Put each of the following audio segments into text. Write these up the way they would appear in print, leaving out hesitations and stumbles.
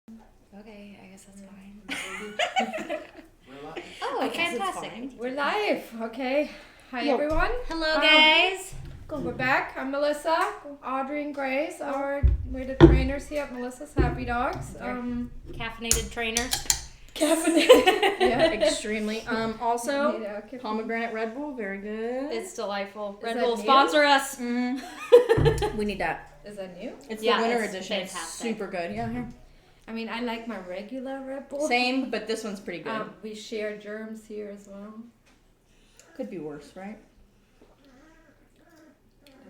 Okay, I guess that's fine. We're live. Oh, fantastic. We're live. Okay. Hi, everyone. Hello, guys. We're back. I'm Melissa, Audrey, and Grace. We're the trainers here at Melissa's Happy Dogs. Caffeinated trainers. Caffeinated. Yeah, extremely. Also, okay. pomegranate Red Bull, very good. It's delightful. Is Red that Bull new? sponsor us. We need that. Is that new? It's Yeah, the winter it's edition. It's fantastic. super good. Yeah, here. I mean, I like my regular Red Bull. Same, but this one's pretty good. We share germs here as well. Could be worse, right?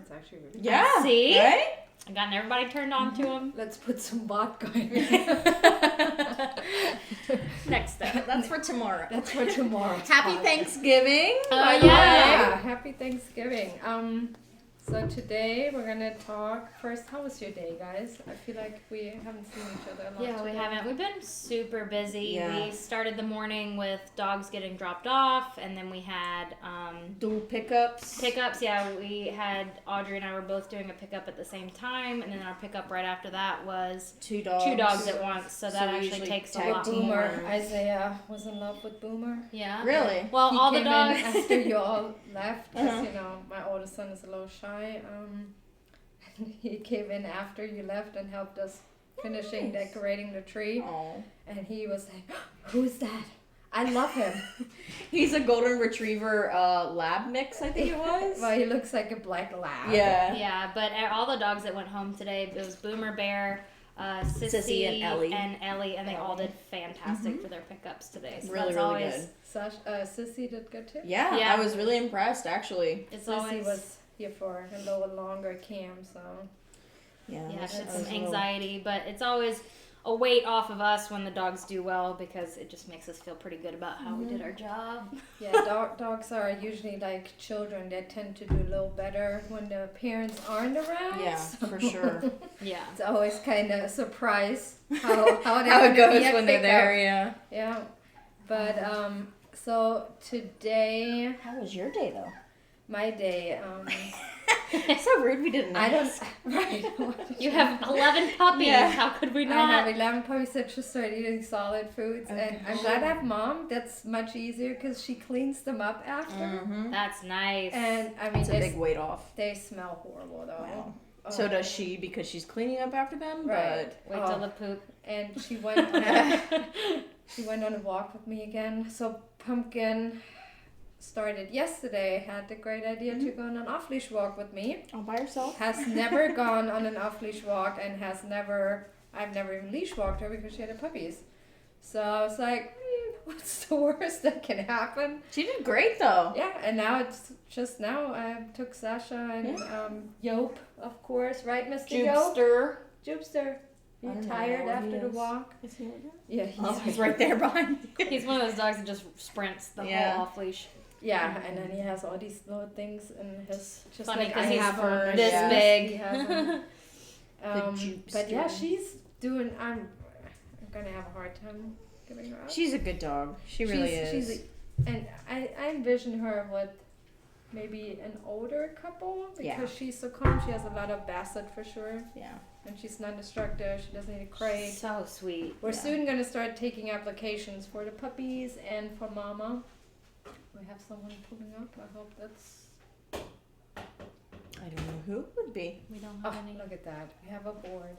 It's actually really Yeah. See? Right? I've gotten everybody turned on to them. Let's put some vodka in. Next step. That's for tomorrow. That's for tomorrow. Happy Thanksgiving. Oh, Yeah, happy Thanksgiving. So today we're gonna talk first. How was your day, guys? I feel like we haven't seen each other a lot. Yeah, we today. haven't. We've been super busy. Yeah. We started the morning with dogs getting dropped off, and then we had Dual pickups. pickups. Yeah, we had Audrey and I were both doing a pickup at the same time, and then our pickup right after that was Two dogs. two dogs at once. So that we actually usually takes a tag lot team. more. Boomer. Isaiah was in love with Boomer. Yeah. Really? Well, He all the came in dogs. after you all left, because Uh-huh. you know my oldest son is a little shy. He came in after you left and helped us finishing decorating the tree, Oh. and he was like, "Who's that? I love him." He's a golden retriever lab mix, I think it was. Well, he looks like a black lab. Yeah. Yeah, but all the dogs that went home today, it was Boomer, Bear, Sissy, and Ellie. and they all did fantastic for their pickups today. So Really, that's really always, good. Sissy did good too. Yeah, Yeah. I was really impressed, actually. It's Sissy always was here for a little longer cam, so yeah, that it's was some a little- anxiety, but it's always a weight off of us when the dogs do well because it just makes us feel pretty good about how we did our job. yeah, dogs are usually like children. They tend to do a little better when the parents aren't around. Yeah, so for sure. Yeah. It's always kind of a surprise how they're How it gonna goes be at when they're pickup. there, yeah. Yeah, but so today, How was your day, though? my day, So rude, we didn't I don't ask. right. You have 11 puppies. Yeah. How could we I not? have 11 puppies that just started eating solid foods, and Okay. I'm glad I have mom. That's much easier because she cleans them up after. Mm-hmm. That's nice. And I mean, It's a big weight off. they smell horrible though. Wow. Oh. So does she, because she's cleaning up after them, Right. Wait till the poop. And she went on a, she went on a walk with me again. So Pumpkin started yesterday. Had the great idea to go on an off-leash walk with me. but all by herself. Has never gone on an off-leash walk and I've never even leash walked her because she had the puppies. So I was like, what's the worst that can happen? She did great, though. Yeah, and now it's just now I took Sasha and Yope, of course, right, Mr. Yope? Jupster. Jupster. You I don't know tired what after he the is. walk? Is he over there? Yeah, Oh, he's right there behind you. He's one of those dogs that just sprints the Yeah. whole off leash. Yeah, and then he has all these little things in his just Funny like 'cause I he's have on my this chest. big. He has them. But yeah, Jupster. she's doing. I'm gonna have a hard time giving her up. She's a good dog. She really is. And I envision her with maybe an older couple because Yeah. she's so calm. She has a lot of basset for sure, Yeah. and she's non-destructive. She doesn't need a crate. So sweet. We're Yeah. soon gonna start taking applications for the puppies and for Mama. We have someone pulling up. I hope that's. I don't know who it would be. We don't Oh, have any. look at that. We have a board.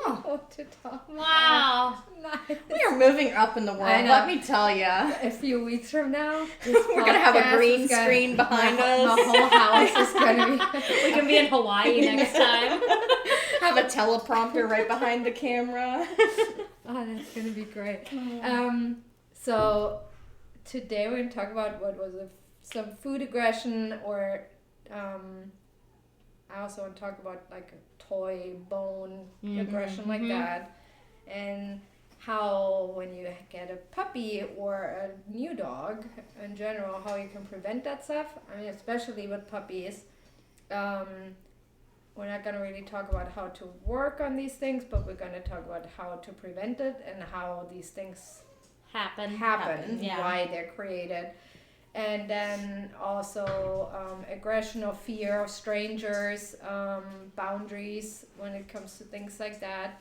Oh, Oh, to talk. Wow. Nice. we are moving up in the world, I know. let me tell ya. A few weeks from now, We're gonna have a green screen behind us. The whole house is gonna be. We can be in Hawaii next time. Have a teleprompter right behind the camera. Oh, that's gonna be great. So today we're gonna talk about what was some food aggression, or I also want to talk about like a toy bone aggression like that, and how when you get a puppy or a new dog in general, how you can prevent that stuff. I mean, especially with puppies. We're not going to really talk about how to work on these things, but we're going to talk about how to prevent it and how these things happen, Yeah. why they're created. And then also aggression or fear of strangers, boundaries when it comes to things like that.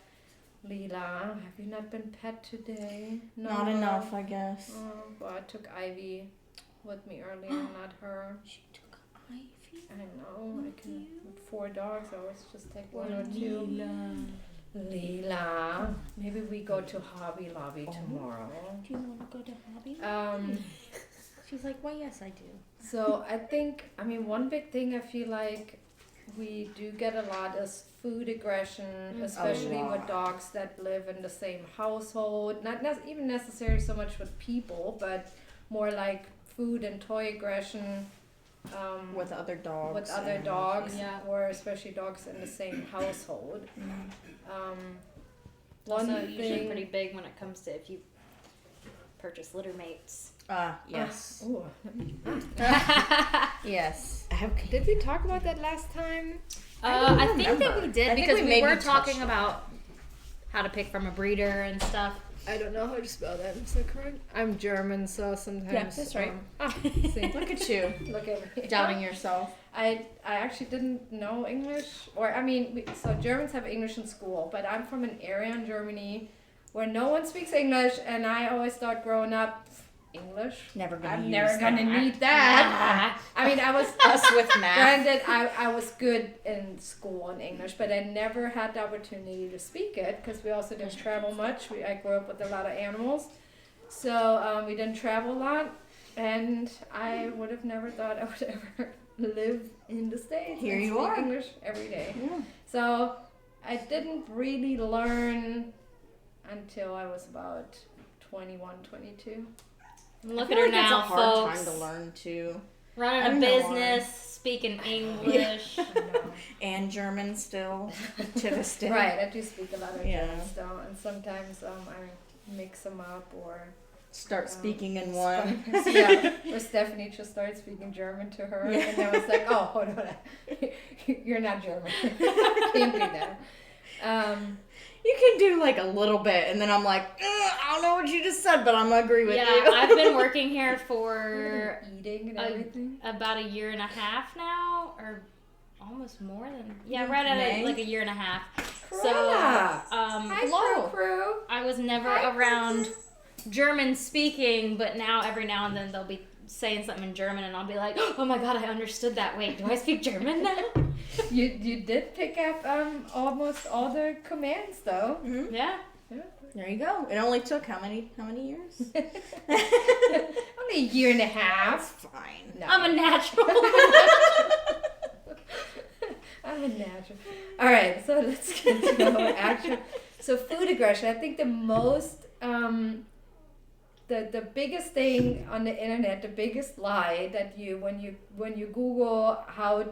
Leela, have you not been pet today? No. Not enough, I guess. Oh, well, I took Ivy with me earlier, not her. She took Ivy. I know. I can. With 4 dogs, I always just take 1 or 2. Leela, maybe we go to Hobby Lobby tomorrow. Do you want to go to Hobby? She's like, well, yes, I do. So I think, one big thing I feel like we do get a lot is food aggression, especially with dogs that live in the same household. Not even necessarily so much with people, but more like food and toy aggression. With other dogs. Yeah. Or especially dogs in the same household. Also, usually pretty big when it comes to if you purchase litter mates. Yes. Ooh. Yes. Did we talk about that last time? I think that we did because we maybe were touched talking on about how to pick from a breeder and stuff. I don't know how to spell that. Is that correct? I'm German, so sometimes. Yeah, that's right. See, Look at you. look at me. Doubting yourself. I actually didn't know English, so Germans have English in school, but I'm from an area in Germany where no one speaks English, and I always thought growing up, English? Never gonna I'm use never that. gonna need that. I was Us with math. granted, I was good in school in English, but I never had the opportunity to speak it because we also didn't travel much. I grew up with a lot of animals, so we didn't travel a lot, and I would have never thought I would ever live in the States Here and you speak are. English every day. Yeah. So I didn't really learn until I was about 21, 22. Look I at feel her like now, it's a hard folks. time to learn too. I Running a don't know business, speaking English. And German still to this day. Right, I do speak a lot of Yeah. German still, and sometimes I mix them up or Start speaking in one. yeah, or Stephanie just started speaking German to her, and I was like, oh, hold on, you're not German, can't do that. You can do like a little bit, and then I'm like, I don't know what you just said, but I'm gonna agree with Yeah, you. I've been working here for Eating and everything. about a year and a half now, or almost more than right at May? like a year and a half. Corona. So Hi, crew. I was never Hi, around princess. German speaking, but now every now and then they'll be saying something in German, and I'll be like, oh my god, I understood that. Wait, do I speak German now? You did pick up almost all the commands though. Mm-hmm. Yeah. There you go. It only took how many years? Only a year and a half. Fine. No. I'm a natural. I'm a natural. All right, so let's get to our actual. So food aggression. I think the most, the biggest thing on the internet, the biggest lie that when you Google how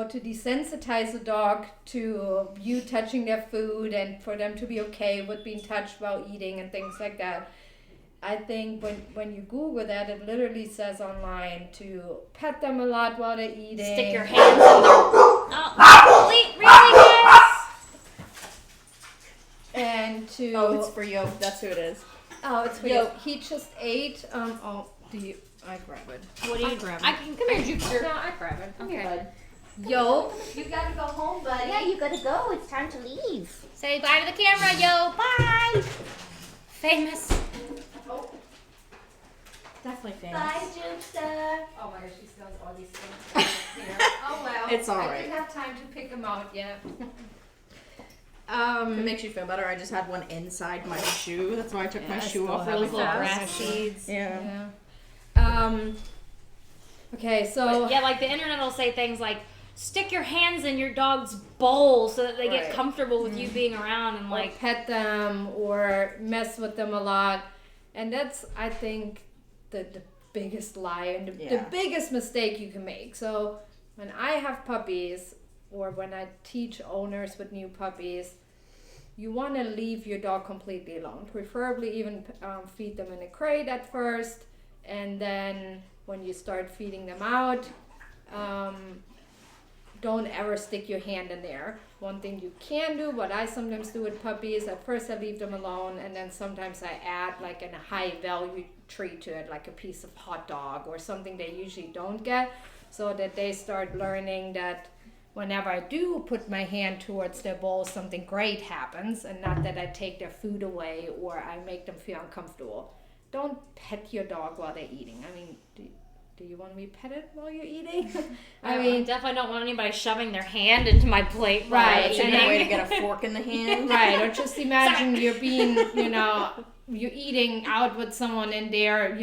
to desensitize a dog to you touching their food and for them to be okay with being touched while eating and things like that. I think when you Google that, it literally says online to pet them a lot while they're eating. Stick your hands in their... really, guys? And to... Oh, it's for you. That's who it is. Oh, it's for Yo. you. He just ate... do you... I grab it. What do you... grab I can... Come here, Jupiter. No, I grab it. Okay. Yo, you gotta go home, buddy. Yeah, you gotta go. It's time to leave. Say bye to the camera, yo. Bye. Famous. Oh. Definitely famous. Bye, Jupster. Oh my gosh, she smells all these things here. Oh well. It's all I right. didn't have time to pick them out yet. If it makes you feel better, I just had one inside my shoe. That's why I took my shoe off really Those little fast. grass seeds. Yeah. Okay, so Yeah, like the internet will say things like, stick your hands in your dog's bowl so that they get Right. comfortable with you being around and like like... pet them or mess with them a lot, and that's I think the biggest lie and the biggest mistake you can make. So when I have puppies or when I teach owners with new puppies, you want to leave your dog completely alone, preferably even feed them in a crate at first, and then when you start feeding them out, don't ever stick your hand in there. One thing you can do, what I sometimes do with puppies, at first I leave them alone, and then sometimes I add like a high value treat to it, like a piece of hot dog or something they usually don't get, so that they start learning that whenever I do put my hand towards their bowl, something great happens, and not that I take their food away or I make them feel uncomfortable. Don't pet your dog while they're eating. I mean, do you want to be petted while you're eating? I mean, definitely don't want anybody shoving their hand into my plate. Right. It's a good way to get a fork in the hand. Right. Or just imagine you're being, you're eating out with someone and they're,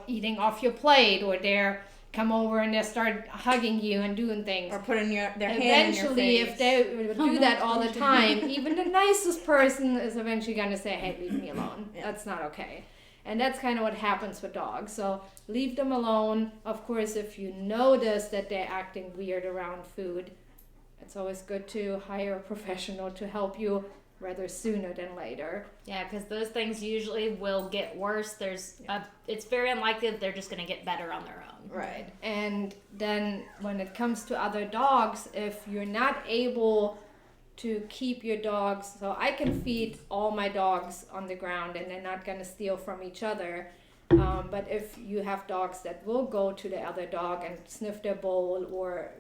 eating off your plate, or they're come over and they start hugging you and doing things. Or putting their hand in your Eventually, face. if they would do that all the time, even the nicest person is eventually going to say, hey, leave me alone. Yeah. That's not okay. And that's kind of what happens with dogs. So leave them alone. Of course, if you notice that they're acting weird around food, it's always good to hire a professional to help you rather sooner than later. Yeah, because those things usually will get worse. It's very unlikely that they're just going to get better on their own. Right. And then when it comes to other dogs, if you're not able to keep your dogs, so I can feed all my dogs on the ground and they're not going to steal from each other. But if you have dogs that will go to the other dog and sniff their bowl or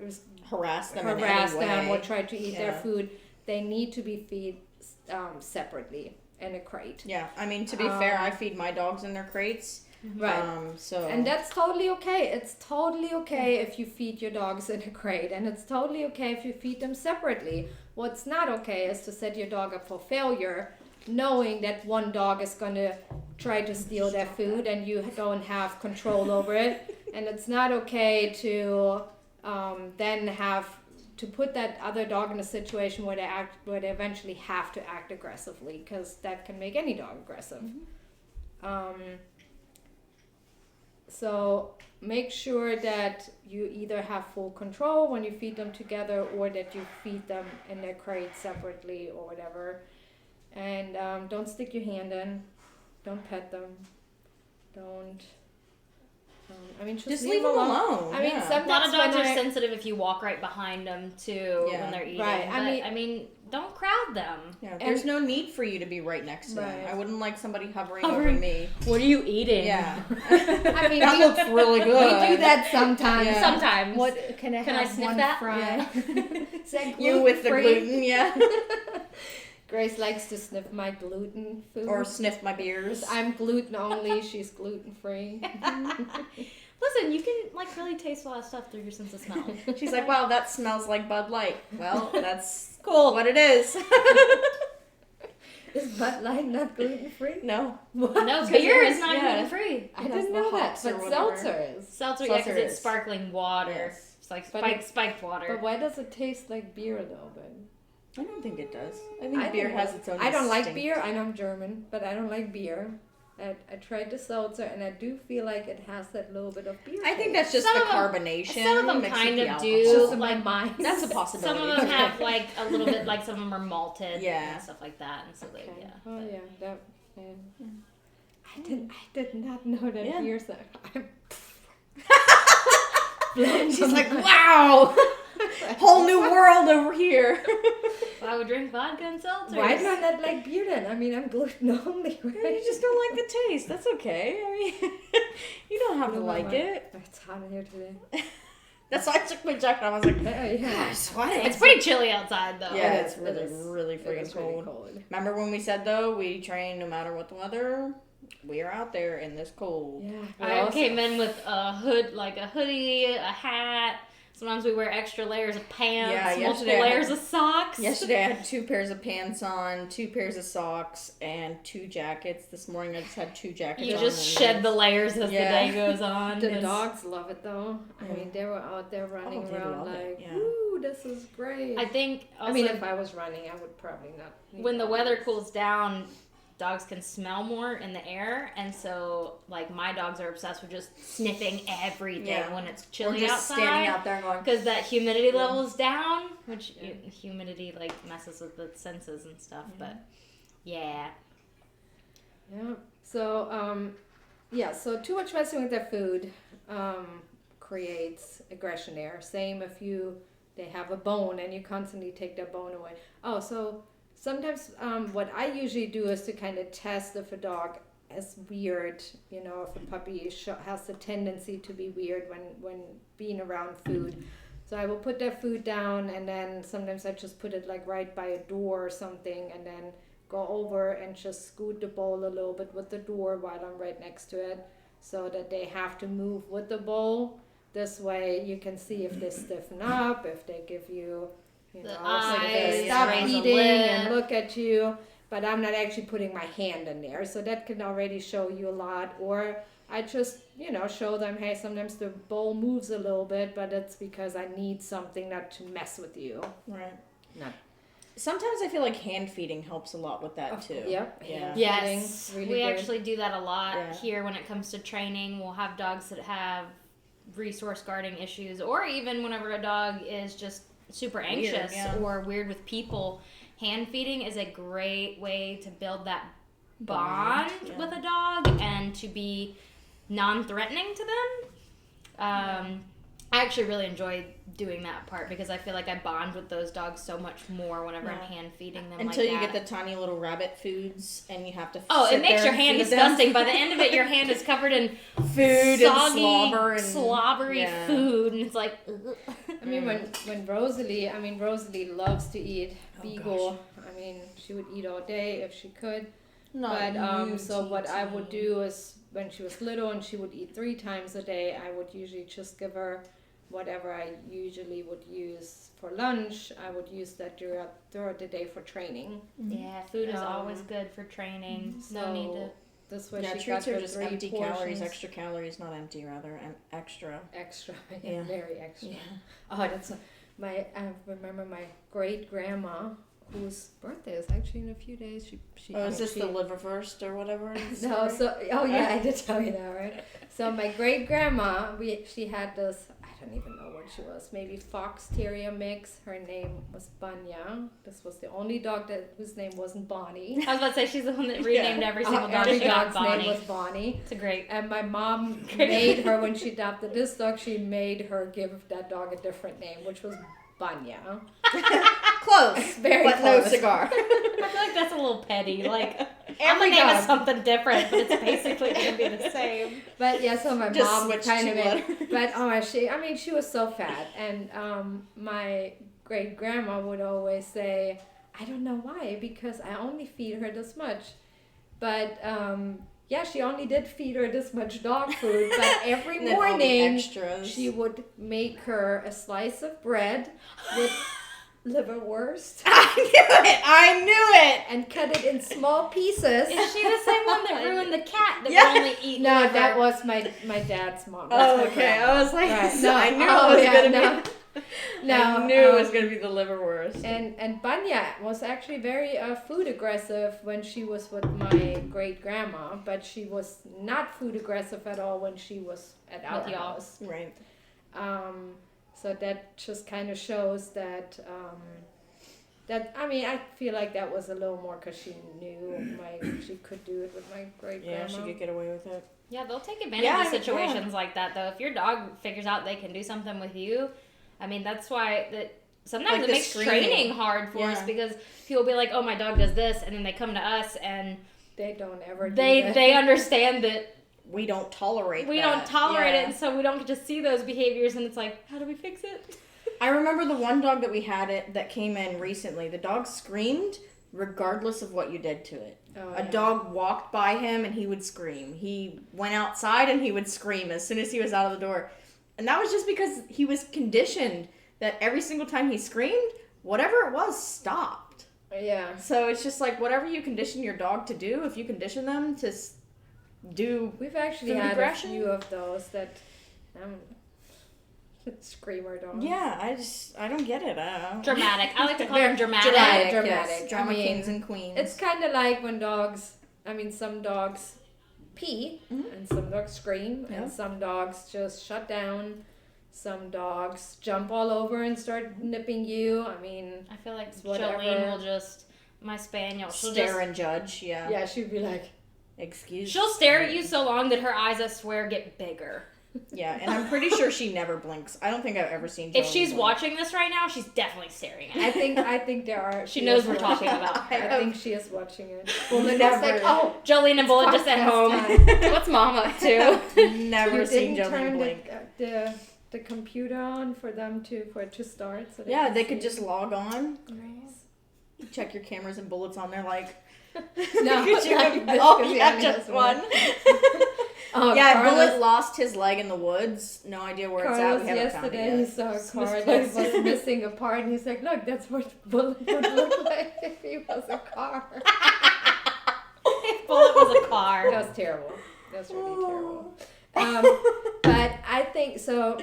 harass them or try to eat their food, they need to be fed separately in a crate. Yeah, I mean, to be fair, I feed my dogs in their crates. Right. And that's totally okay. It's totally okay if you feed your dogs in a crate, and it's totally okay if you feed them separately. What's not okay is to set your dog up for failure, knowing that one dog is going to try to steal their food and you don't have control over it. And it's not okay to then have to put that other dog in a situation where they eventually have to act aggressively, because that can make any dog aggressive. So make sure that you either have full control when you feed them together, or that you feed them in their crate separately or whatever. And don't stick your hand in. Don't pet them. Don't. Just leave them alone. I mean, yeah. sometimes A lot of dogs are sensitive if you walk right behind them too when they're eating. Right. But, I mean, don't crowd them. Yeah, there's no need for you to be right next to them. I wouldn't like somebody hovering over me. What are you eating? Yeah. I mean, that looks really good. We do that sometimes. Yeah. Sometimes. What can I sniff one that? fry? Yeah. Is that You with the gluten-free? gluten, yeah. Grace likes to sniff my gluten food. Or sniff my beers. I'm gluten only. She's gluten free. Listen, you can really taste a lot of stuff through your sense of smell. She's like, wow, that smells like Bud Light. Well, that's Cool. what it is. Is Bud Light not gluten free? No. No, beer is not gluten free. I didn't know that, hops or but whatever. seltzer is. Seltzer, yeah, because Seltzer it's is. sparkling water. Yes. It's like But spiked water. But why does it taste like beer though? But I don't think it does. I think beer has its own I don't like distinct- beer. I know I'm German, but I don't like beer. I tried the seltzer, and I do feel like it has that little bit of beer. I think taste. that's just Some the of them- carbonation. some of them mixed kind with of the do. alcohol. just in my mind. That's a possibility. Some of them Okay. have a little bit, some of them are malted and stuff like that, and so Okay. they, Oh yeah, that. I did not know that beer's that. She's like, wow, whole new world over here. Well, I would drink vodka and seltzer. Why do I not like beer then? I mean, I'm gluten only, right? You just don't like the taste. That's okay. I mean, you don't have to like it. It's hot in here today. That's why I took my jacket off. I was like, Yeah. I'm sweating. It's pretty chilly outside, though. Yeah, It it's is, really, it is. really It freaking is really cold. cold. Remember when we said, though, we train no matter what the weather? We are out there in this cold. Yeah. I came in with a hood, like a hoodie, a hat. Sometimes we wear extra layers of pants, Yeah, multiple yesterday I layers had- of socks. Yesterday I had 2 pairs of pants on, 2 pairs of socks, and 2 jackets. This morning I just had 2 jackets You on. just and shed the layers as the day goes on. The It's- dogs love it though. I Yeah. mean, they were out there running they around love it, like, yeah. "Woo, this is great." I think also I mean, if I was running, I would probably not. need when the all weather this. cools down, dogs can smell more in the air, and so my dogs are obsessed with just sniffing everything when it's Or chilly just outside. standing out there and going, Because that humidity level is down, which humidity messes with the senses and stuff. But yeah, Yeah. So, so too much messing with their food creates aggression there. Same if they have a bone and you constantly take their bone away. Oh, so sometimes what I usually do is to kind of test if a dog is weird, if a puppy has a tendency to be weird when being around food. So I will put their food down, and then sometimes I just put it like right by a door or something, and then go over and just scoot the bowl a little bit with the door while I'm right next to it, so that they have to move with the bowl. This way you can see if they stiffen up, if they give you, The if they eyes, stop raise a eating lip. and look at you. But I'm not actually putting my hand in there, so that can already show you a lot. Or I just, show them, hey, sometimes the bowl moves a little bit, but it's because I need something not to mess with you. Right. Not. Sometimes I feel like hand feeding helps a lot with that too. Yep. Yeah. hand Yes, feeding, we really good. actually do that a lot Yeah. here when it comes to training. We'll have dogs that have resource guarding issues, or even whenever a dog is just super anxious or weird with people. Hand feeding is a great way to build that bond with a dog and to be non-threatening to them. I actually really enjoy doing that part because I feel like I bond with those dogs so much more whenever I'm hand feeding them. Until like you that. get the tiny little rabbit foods and you have to. It makes your hand disgusting. By the end of it, your hand is covered in food soggy, and slobber and slobbery food, and it's like. Ugh. I mean, when Rosalie loves to eat Beagle. I mean, she would eat all day if she could. So what I would do is when she was little and she would eat 3 times a day, I would usually just give her whatever I usually would use for lunch. I would use that throughout the day for training. Yeah, food is always good for training. No need to. This way she treats got are the just 3 empty portions. calories, extra calories, not empty, rather, extra. Extra, Yeah. very extra. Yeah. Oh, that's I remember my great grandma, whose birthday is actually in a few days. She Is this the liverwurst or whatever? No, I did tell you that, right? So my great grandma, she had this. I don't even know what she was. Maybe fox terrier mix. Her name was Banya. This was the only dog whose name wasn't Bonnie. I was about to say she's the one that renamed every single dog. Every She got dog's Bonnie. name was Bonnie. It's a great. And my mom made her, when she adopted this dog, she made her give that dog a different name, which was Banya. Close, Very but close. no cigar. I feel like that's a little petty. Like I'm Every gonna name dog. it something different, but it's basically gonna be the same. But yeah, so my Just mom switch kind of two made, but she was so fat, and my great grandma would always say, I don't know why, because I only feed her this much, but she only did feed her this much dog food, but every And then all the morning extras. she would make her a slice of bread with liverwurst I knew it. and cut it in small pieces. Is she the same one that ruined the cat that Yeah. would only eat No, liver? that was my dad's mom. Oh, That's my okay. grandma. I was like, Right. so I knew Oh, it was yeah, gonna no. be. No, I knew it was gonna be the liverwurst. And Banya was actually very food aggressive when she was with my great grandma, but she was not food aggressive at all when she was at our With y'all. house. Right. So that just kind of shows that I feel like that was a little more because she knew she could do it with my great grandma. Yeah, she could get away with it. Yeah, they'll take advantage Yeah, of situations like that, though. If your dog figures out they can do something with you, I mean, that's why sometimes Like it the makes screaming. training hard for us because people will be like, oh, my dog does this, and then they come to us, and They don't ever do they that. they understand that We don't tolerate we that. don't tolerate Yeah. it, and so we don't get to see those behaviors, and it's like, how do we fix it? I remember the one dog that we had that came in recently. The dog screamed regardless of what you did to it. Oh, A yeah. dog walked by him and he would scream. He went outside and he would scream as soon as he was out of the door. And that was just because he was conditioned that every single time he screamed, whatever it was stopped. Yeah. So it's just like whatever you condition your dog to do, if you condition them to do We've actually food had aggression? a few of those that screamer dogs. Yeah, I don't get it. I don't know. Dramatic. I like to call them dramatic. Dramatic. Yes. Drama I mean, kings and queens. It's kind of like when some dogs pee, and some dogs scream, Yeah. and some dogs just shut down. Some dogs jump all over and start nipping you. I mean, I feel like whatever. Jolene will just, my spaniel, she'll stare and judge. yeah, she'd be like, Excuse. she'll stare at you so long that her eyes, I swear, get bigger. Yeah, and I'm pretty sure she never blinks. I don't think I've ever seen. If Jolene she's blink. watching this right now, she's definitely staring at I it. think there are. She knows is we're talking watching. about. I think she is watching it. Well, Never. Lynette's like, oh, Jolene and Bullet just at podcast home. time. What's Mom up to? Never you seen didn't Jolene turn blink. the the computer on for it to start? So they could just log on, Nice. check your cameras and bullets on there, like. No, Just one. Oh, yeah, Carlos, Bullet lost his leg in the woods. No idea where Carlos it's at. We haven't found it yesterday he yet. saw a It's car that misplaced. was missing a part, and he's like, "Look, that's what Bullet would look like if he was a car." Bullet was a car. That was terrible. That's really terrible. But I think so.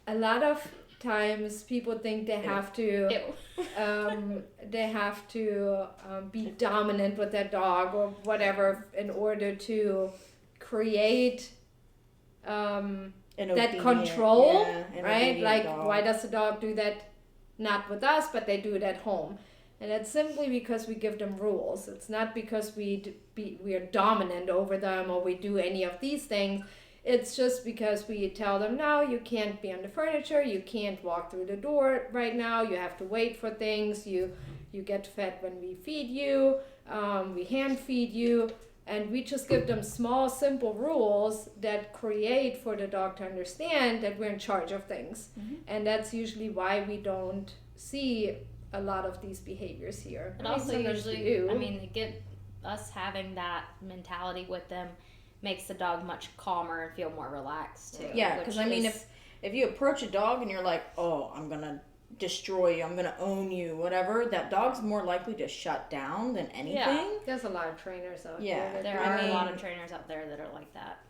A lot of times people think they have to be dominant with their dog or whatever in order to create that control, right? Like, dog. why does the dog do that not with us, but they do it at home? And it's simply because we give them rules. It's not because we are dominant over them or we do any of these things. It's just because we tell them, no, you can't be on the furniture, you can't walk through the door right now, you have to wait for things, you get fed when we feed you, we hand feed you, and we just give them small, simple rules that create for the dog to understand that we're in charge of things. Mm-hmm. And that's usually why we don't see a lot of these behaviors here. It also usually, get us having that mentality with them makes the dog much calmer and feel more relaxed too. Yeah, because if you approach a dog and you're like, oh, I'm gonna destroy you, I'm gonna own you, whatever, that dog's more likely to shut down than anything. Yeah, there's a lot of trainers out there. There are a lot of trainers out there that are like that.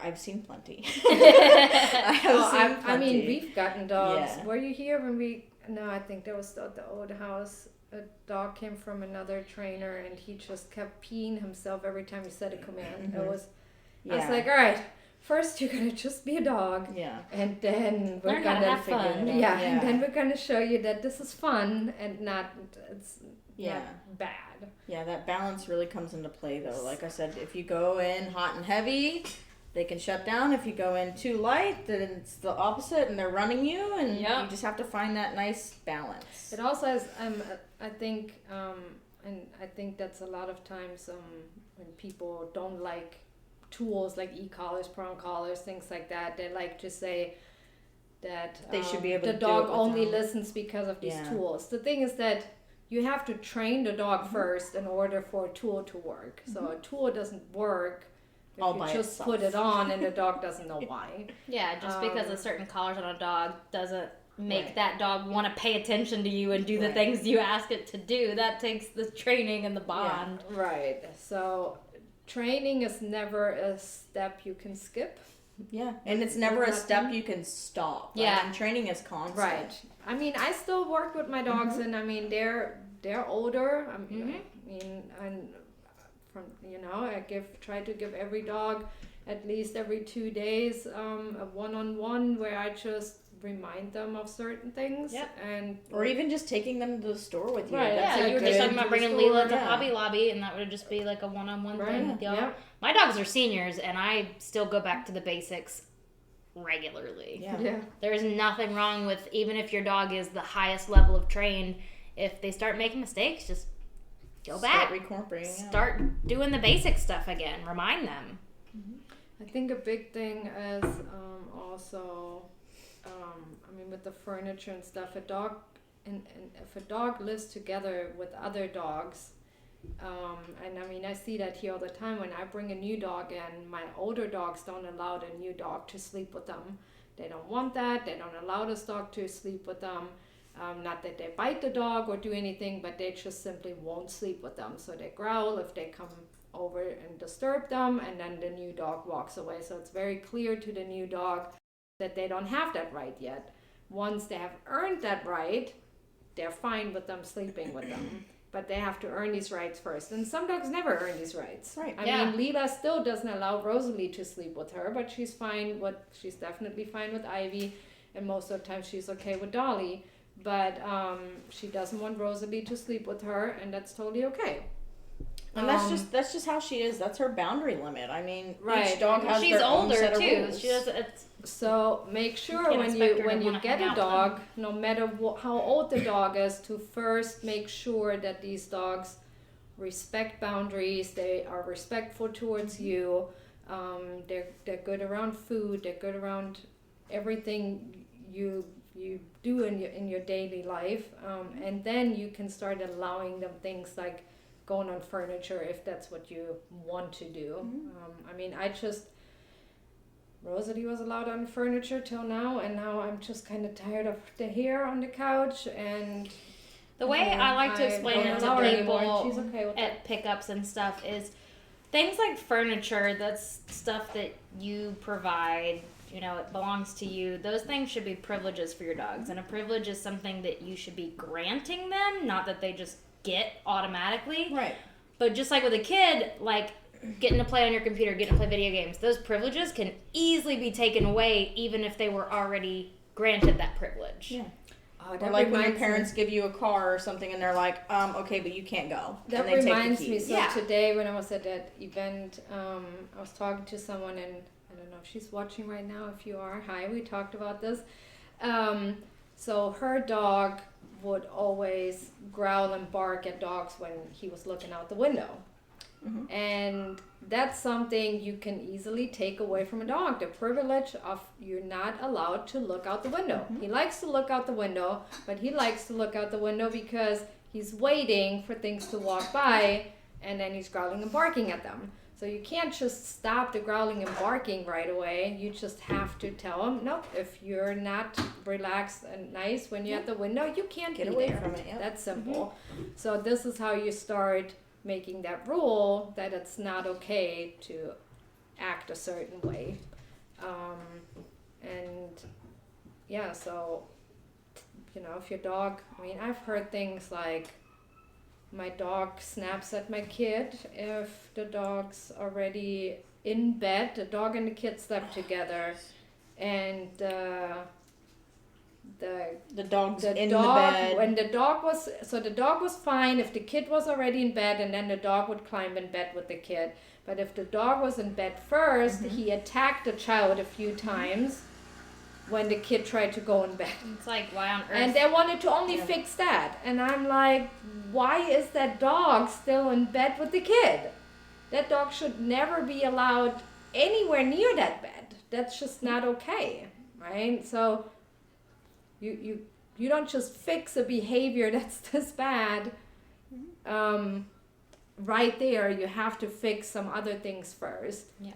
I've seen plenty. I mean, we've gotten dogs. Yeah. Were you here when we? No, I think that was at the old house. A dog came from another trainer, and he just kept peeing himself every time he said a command. Mm-hmm. I was like, all right, first you're gonna just be a dog, and then we're gonna have fun. and then we're gonna show you that this is fun and not not bad. Yeah, that balance really comes into play though. Like I said, if you go in hot and heavy, they can shut down. If you go in too light, then it's the opposite and they're running you, and you just have to find that nice balance. It also has, I think, and I think that's a lot of times when people don't like tools like e-collars, prong collars, things like that, they like to say that they should be able the to dog do it only without. listens because of these tools. The thing is that you have to train the dog first in order for a tool to work. So a tool doesn't work if all you by just itself. put it on and the dog doesn't know why. Yeah, just because of certain collars on a dog doesn't make Right. that dog want to pay attention to you and do the things you ask it to do. That takes the training and the bond. Yeah, right. So training is never a step you can skip. Yeah, and it's never a step you can stop. Yeah. And training is constant. Right. I mean, I still work with my dogs, and I mean, they're older. I mean, and from I try to give every dog at least every 2 days a one-on-one where I just remind them of certain things. Yep. And Or even just taking them to the store with you. Right. That's Yeah, a you were good- just talking about bringing Leela to Yeah. Hobby Lobby, and that would just be like a one-on-one thing with y'all. Yep. My dogs are seniors, and I still go back to the basics regularly. Yeah. There's nothing wrong with, even if your dog is the highest level of trained, if they start making mistakes, just go back. Start doing the basic stuff again. Remind them. I think a big thing is also, with the furniture and stuff, a dog, and if a dog lives together with other dogs, and I see that here all the time. When I bring a new dog in, my older dogs don't allow the new dog to sleep with them. They don't want that. They don't allow this dog to sleep with them. Not that they bite the dog or do anything, but they just simply won't sleep with them. So they growl if they come over and disturb them, and then the new dog walks away. So it's very clear to the new dog that they don't have that right yet. Once they have earned that right, they're fine with them sleeping with them. But they have to earn these rights first. And some dogs never earn these rights. Right. I mean, Leela still doesn't allow Rosalie to sleep with her, but she's definitely fine with Ivy, and most of the time she's okay with Dolly. But she doesn't want Rosalie to sleep with her, and that's totally okay. And that's just how she is. That's her boundary limit. I mean, Right. each dog has She's their own older set of too. rules. She does. It's So make sure Can't when expect her to you wanna get hang a out dog, no matter how old the dog is, to first make sure that these dogs respect boundaries. They are respectful towards you. They're good around food. They're good around everything you do in your daily life, and then you can start allowing them things like going on furniture if that's what you want to do. Rosalie was allowed on furniture till now, and now I'm just kind of tired of the hair on the couch. And the way I like to explain it to people she's okay with at pickups and stuff is things like furniture, that's stuff that you provide, it belongs to you. Those things should be privileges for your dogs, and a privilege is something that you should be granting them, not that they just get automatically. Right. But just like with a kid, like getting to play on your computer, getting to play video games, those privileges can easily be taken away even if they were already granted that privilege. Yeah. Or like when your parents give you a car or something and they're like, okay, but you can't go. That reminds me. So today when I was at that event, I was talking to someone, and I don't know if she's watching right now. If you are, hi, we talked about this. So her dog would always growl and bark at dogs when he was looking out the window. Mm-hmm. And that's something you can easily take away from a dog. The privilege of you're not allowed to look out the window. Mm-hmm. He likes to look out the window, but he likes to look out the window because he's waiting for things to walk by, and then he's growling and barking at them. So you can't just stop the growling and barking right away. You just have to tell him, no, if you're not relaxed and nice when you're at the window, you can't get be away there. From it. Yep. That's simple. Mm-hmm. So this is how you start making that rule that it's not okay to act a certain way. So, if your dog, I've heard things like, my dog snaps at my kid if the dog's already in bed. The dog and the kid slept together, and the dog's in the bed. When the dog was fine if the kid was already in bed, and then the dog would climb in bed with the kid. But if the dog was in bed first, mm-hmm. he attacked the child a few times when the kid tried to go in bed. It's like, why on earth? And they wanted to only fix that. And I'm like, why is that dog still in bed with the kid? That dog should never be allowed anywhere near that bed. That's just not okay, right? So you don't just fix a behavior that's this bad right there. You have to fix some other things first. Yeah.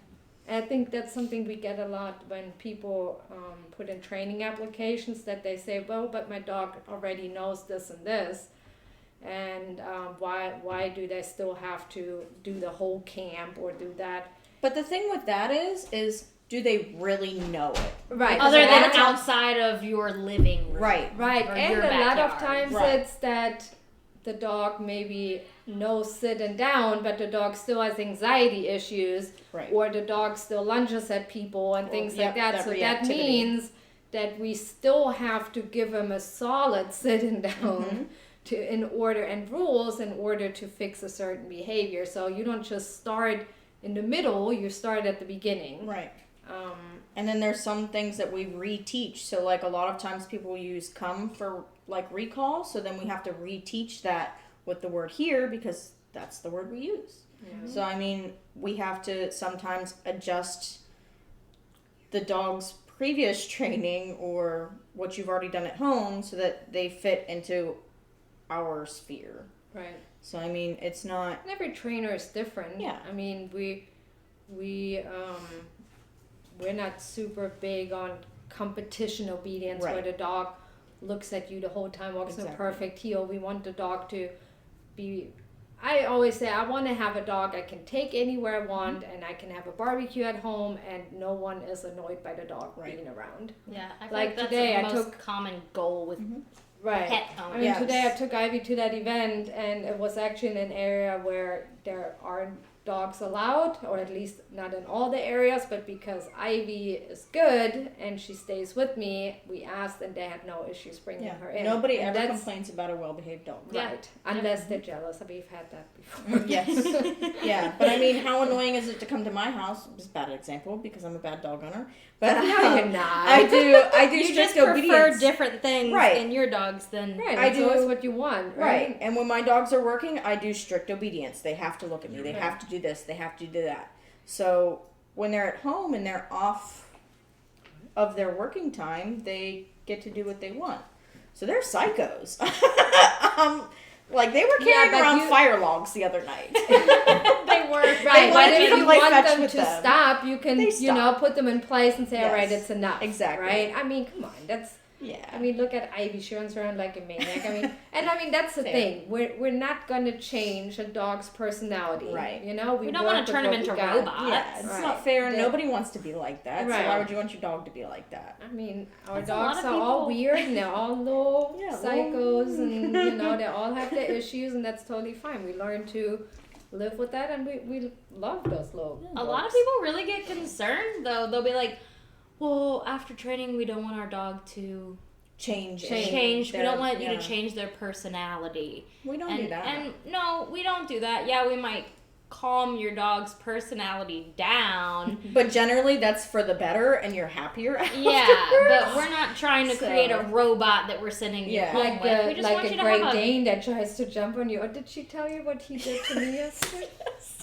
And I think that's something we get a lot when people put in training applications, that they say, well, but my dog already knows this and this. And why do they still have to do the whole camp or do that? But the thing with that is do they really know it? Right. Other than outside of your living room. Right. And a lot of times it's that the dog maybe knows sitting down, but the dog still has anxiety issues, or the dog still lunges at people and things like that. So that means that we still have to give him a solid sitting down and rules in order to fix a certain behavior. So you don't just start in the middle, you start at the beginning. Right. And then there's some things that we reteach. So like a lot of times people use come for like recall. So then we have to reteach that with the word here because that's the word we use. Yeah. So we have to sometimes adjust the dog's previous training or what you've already done at home so that they fit into our sphere. Right. So it's not. And every trainer is different. Yeah. We're not super big on competition obedience where the dog looks at you the whole time, walks in a perfect heel. We want the dog to be. I always say I want to have a dog I can take anywhere I want, and I can have a barbecue at home, and no one is annoyed by the dog being around. Yeah, I feel like that's the most common goal with pet owners. Today I took Ivy to that event, and it was actually in an area where there aren't dogs allowed, or at least not in all the areas, but because Ivy is good and she stays with me, we asked and they had no issues bringing her in. Nobody ever complains about a well-behaved dog. Right. Unless they're jealous. We've had that before. Yes. Yeah. But how annoying is it to come to my house? It's a bad example because I'm a bad dog owner. But no, you're not. I do you strict just obedience. prefer different things in your dogs than that's always what you want, right? And when my dogs are working, I do strict obedience. They have to look at me. They have to do this. They have to do that. So when they're at home and they're off of their working time, they get to do what they want. So they're psychos. Like, they were carrying around fire logs the other night. They were. Right, but if you play want fetch them with to them. stop, you can, put them in place and say, Yes. all right, it's enough. Exactly. Right? I mean, come on, that's... Yeah. I mean, look at Ivy. She runs around like a maniac. I mean, that's the thing. We're not going to change a dog's personality. Right. You know, We don't want to turn them into robots. Yeah, it's not fair, and nobody wants to be like that. Right. So why would you want your dog to be like that? I mean, our That's a lot dogs of are all people. weird and they're all little Yeah, psychos and, they all have their issues and that's totally fine. We learn to live with that and we love those little A lot of people really get concerned, though. They'll be like, well, after training, we don't want our dog to Change. we don't want you to change their personality. We don't do that. And no, we don't do that. Yeah, we might calm your dog's personality down. But generally, that's for the better, and you're happier afterwards. Yeah, but we're not trying to create a robot that we're sending you home like with. We just want a you to Great have Dane that tries to jump on you. Or did she tell you what he did to me yesterday?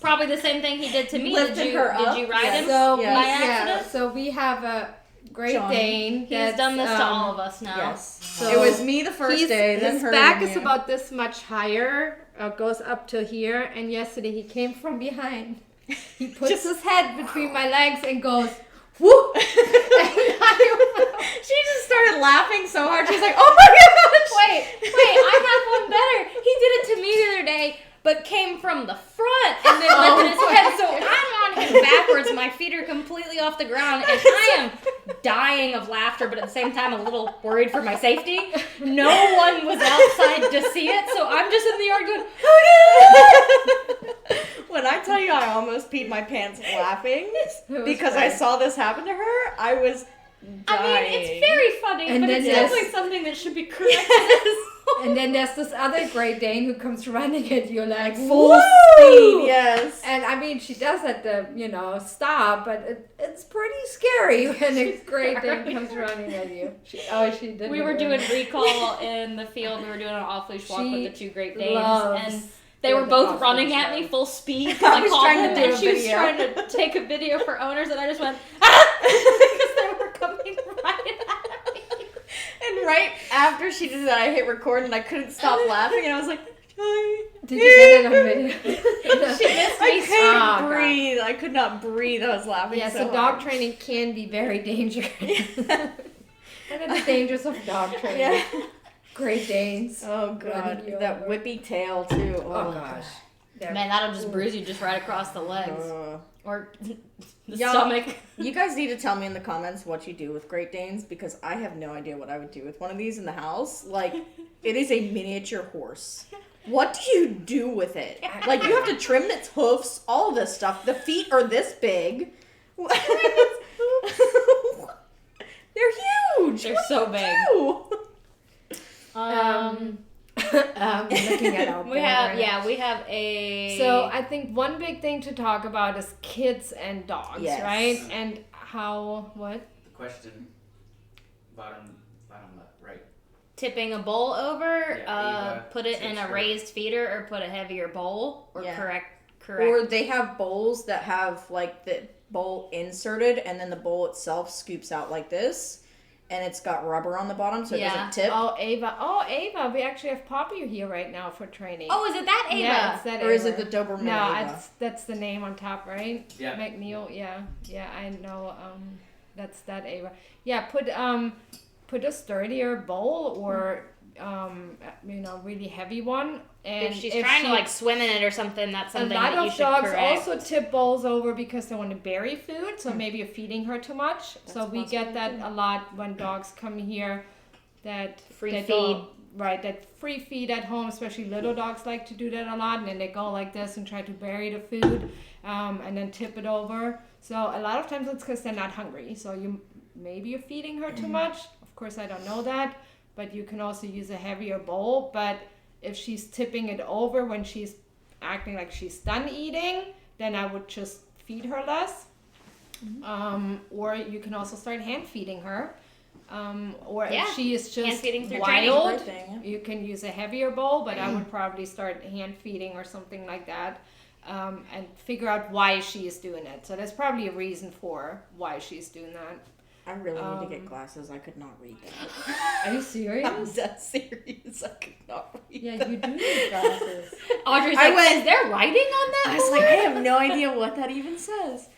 probably the same thing he did to me. Lifted Did her up? you ride Yes. him So by accident? so we have a Great Johnny. Dane. He's done this to all of us now. Yes. So it was me the first day, then his her. back and is you. about this much higher, goes up to here, and yesterday he came from behind. He puts his head between my legs and goes, whoop! She just started laughing so hard. She's like, "Oh my gosh!" Wait, I have one better. He did it to me the other day, but came from the front and then lifted his head. So I'm on him backwards. My feet are completely off the ground, and I am dying of laughter, but at the same time a little worried for my safety. No one was outside to see it, so I'm just in the yard going, When I tell you I almost peed my pants laughing was because funny. I saw this happen to her, I was dying. I mean, it's very funny, And but then it's there's- definitely something that should be corrected. And then there's this other Great Dane who comes running at you like full woo! speed. Yes. And I mean, she does at the, stop, but it's pretty scary when a Great Dane comes running at you. She did. We were doing recall in the field. We were doing an off-leash walk with the two Great Danes, loves and they were the both off-leash running at walk. me full speed. I was called trying to them, do and a she was video. trying to take a video for owners, and I just went, because they were coming right at me. And right after she did that, I hit record and I couldn't stop laughing, and I was like, Did you get it on video? She missed I me. couldn't Oh, God. breathe. I could not breathe. I was laughing Yeah, so so hard. dog training can be very dangerous. One of the dangers of dog training. Yeah. Great Danes. Oh god, Running you that over. whippy tail too. Oh gosh. Man, that'll just bruise you just right across the legs. Or the Y'all- stomach. You guys need to tell me in the comments what you do with Great Danes, because I have no idea what I would do with one of these in the house. Like, it is a miniature horse. What do you do with it? Like, you have to trim its hoofs, all this stuff. The feet are this big. They're huge. They're What so do big. you do? Looking at our we board have right now. we have a. So I think one big thing to talk about is kids and dogs, Yes. right? And how what? Question. Bottom left, right. tipping a bowl over, Yeah, Ava put it in tips a her. raised feeder, or put a heavier bowl, or Yeah. correct. Or they have bowls that have, like, the bowl inserted, and then the bowl itself scoops out like this, and it's got rubber on the bottom, so it doesn't tip. Ava. We actually have Poppy here right now for training. Oh, is it that Ava? Yeah, it's that Or is Ava. it the Doberman No, Ava? that's the name on top, right? Yeah. McNeil. Yeah, I know. That's that Ava. Yeah, put a sturdier bowl or really heavy one. And if she's trying to like swim in it or something, that's a something lot that you of should dogs correct. also tip bowls over because they want to bury food. So maybe you're feeding her too much. So we get that a lot when dogs come here. That Free they feed. don't- Right, that free feed at home, especially little dogs like to do that a lot, and then they go like this and try to bury the food, and then tip it over. So a lot of times it's because they're not hungry. So maybe you're feeding her too much. Of course, I don't know that, but you can also use a heavier bowl. But if she's tipping it over when she's acting like she's done eating, then I would just feed her less. Or you can also start hand feeding her. Or Yeah, if she is hand just feeding through wild, training. you can use a heavier bowl, but I would probably start hand feeding or something like that. and figure out why she is doing it. So there's probably a reason for why she's doing that. I really need to get glasses. I could not read that. Are you serious? I'm dead serious. I could not read Yeah, that. you do need glasses. Audrey's I like, went- is there writing on that? I was like, I have no idea what that even says.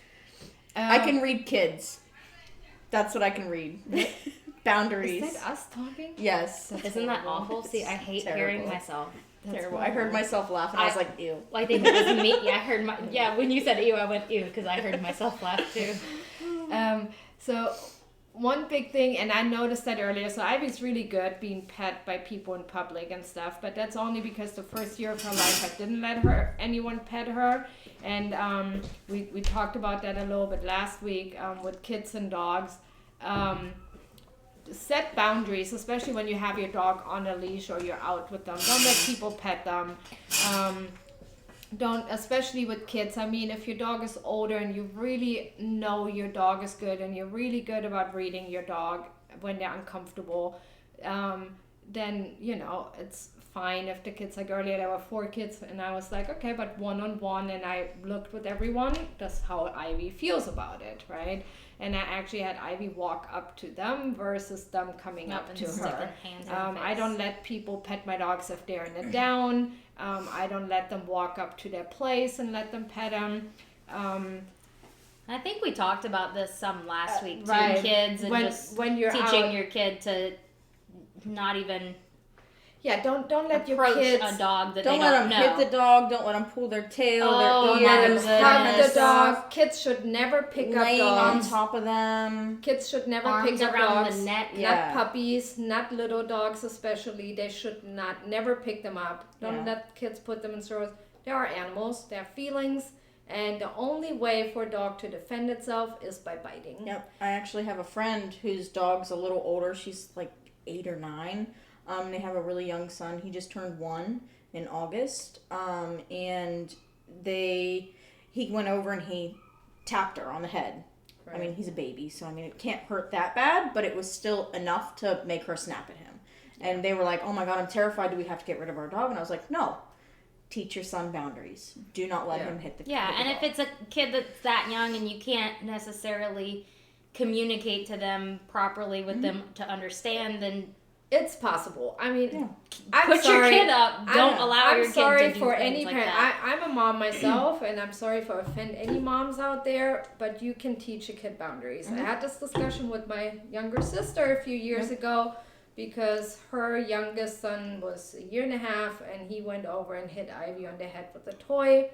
I can read kids. That's what I can read. Boundaries. Is that us talking? Yes. Isn't that awful? See, I hate hearing terrible. myself. Terrible. I heard myself laugh and I was like, ew. I think it was me. Yeah, I heard my. Yeah, when you said ew, I went ew because I heard myself laugh too. So one big thing, and I noticed that earlier, so Ivy's really good being pet by people in public and stuff, but that's only because the first year of her life I didn't let anyone pet her. And we talked about that a little bit last week with kids and dogs. Set boundaries, especially when you have your dog on a leash or you're out with them. Don't let people pet them. Don't, especially with kids. I mean, if your dog is older and you really know your dog is good and you're really good about reading your dog when they're uncomfortable, then, you know, it's fine. If the kids, like earlier, there were 4 kids and I was like, okay, but one-on-one, and I looked with everyone. That's how Ivy feels about it, right? And I actually had Ivy walk up to them versus them coming up to her. I don't let people pet my dogs if they're in a down. I don't let them walk up to their place and let them pet them. I think we talked about this some last week too. Right. Kids and when you're teaching out, your kid to not even yeah, don't let your approach kids a dog that Don't they let don't them know. hit the dog. Don't let them pull their tail, Oh, their my ears, goodness. hug the Yes. dog. Kids should never pick laying up on dogs. top of them. Kids should never Arms pick up around dogs. the neck. Yeah. Not puppies, not little dogs especially. They should never pick them up. Don't Yeah. let kids put them in stores. They are animals. They have feelings. And the only way for a dog to defend itself is by biting. Yep. I actually have a friend whose dog's a little older. She's like 8 or 9. They have a really young son. He just turned 1 in August. And he went over and he tapped her on the head. Right. I mean, he's a baby, so I mean, it can't hurt that bad, but it was still enough to make her snap at him. And they were like, "Oh my God, I'm terrified. Do we have to get rid of our dog?" And I was like, "No. Teach your son boundaries. Do not let him hit the Yeah, hit the and dog." if it's a kid that's that young and you can't necessarily communicate to them properly with them to understand, then It's possible. I mean, Yeah. I'm put sorry. your kid up. Don't allow your kid to do I'm sorry things for any like parent. that. I'm a mom myself, and I'm sorry if I offend any moms out there, but you can teach a kid boundaries. I had this discussion with my younger sister a few years ago because her youngest son was 1.5 years, and he went over and hit Ivy on the head with a toy.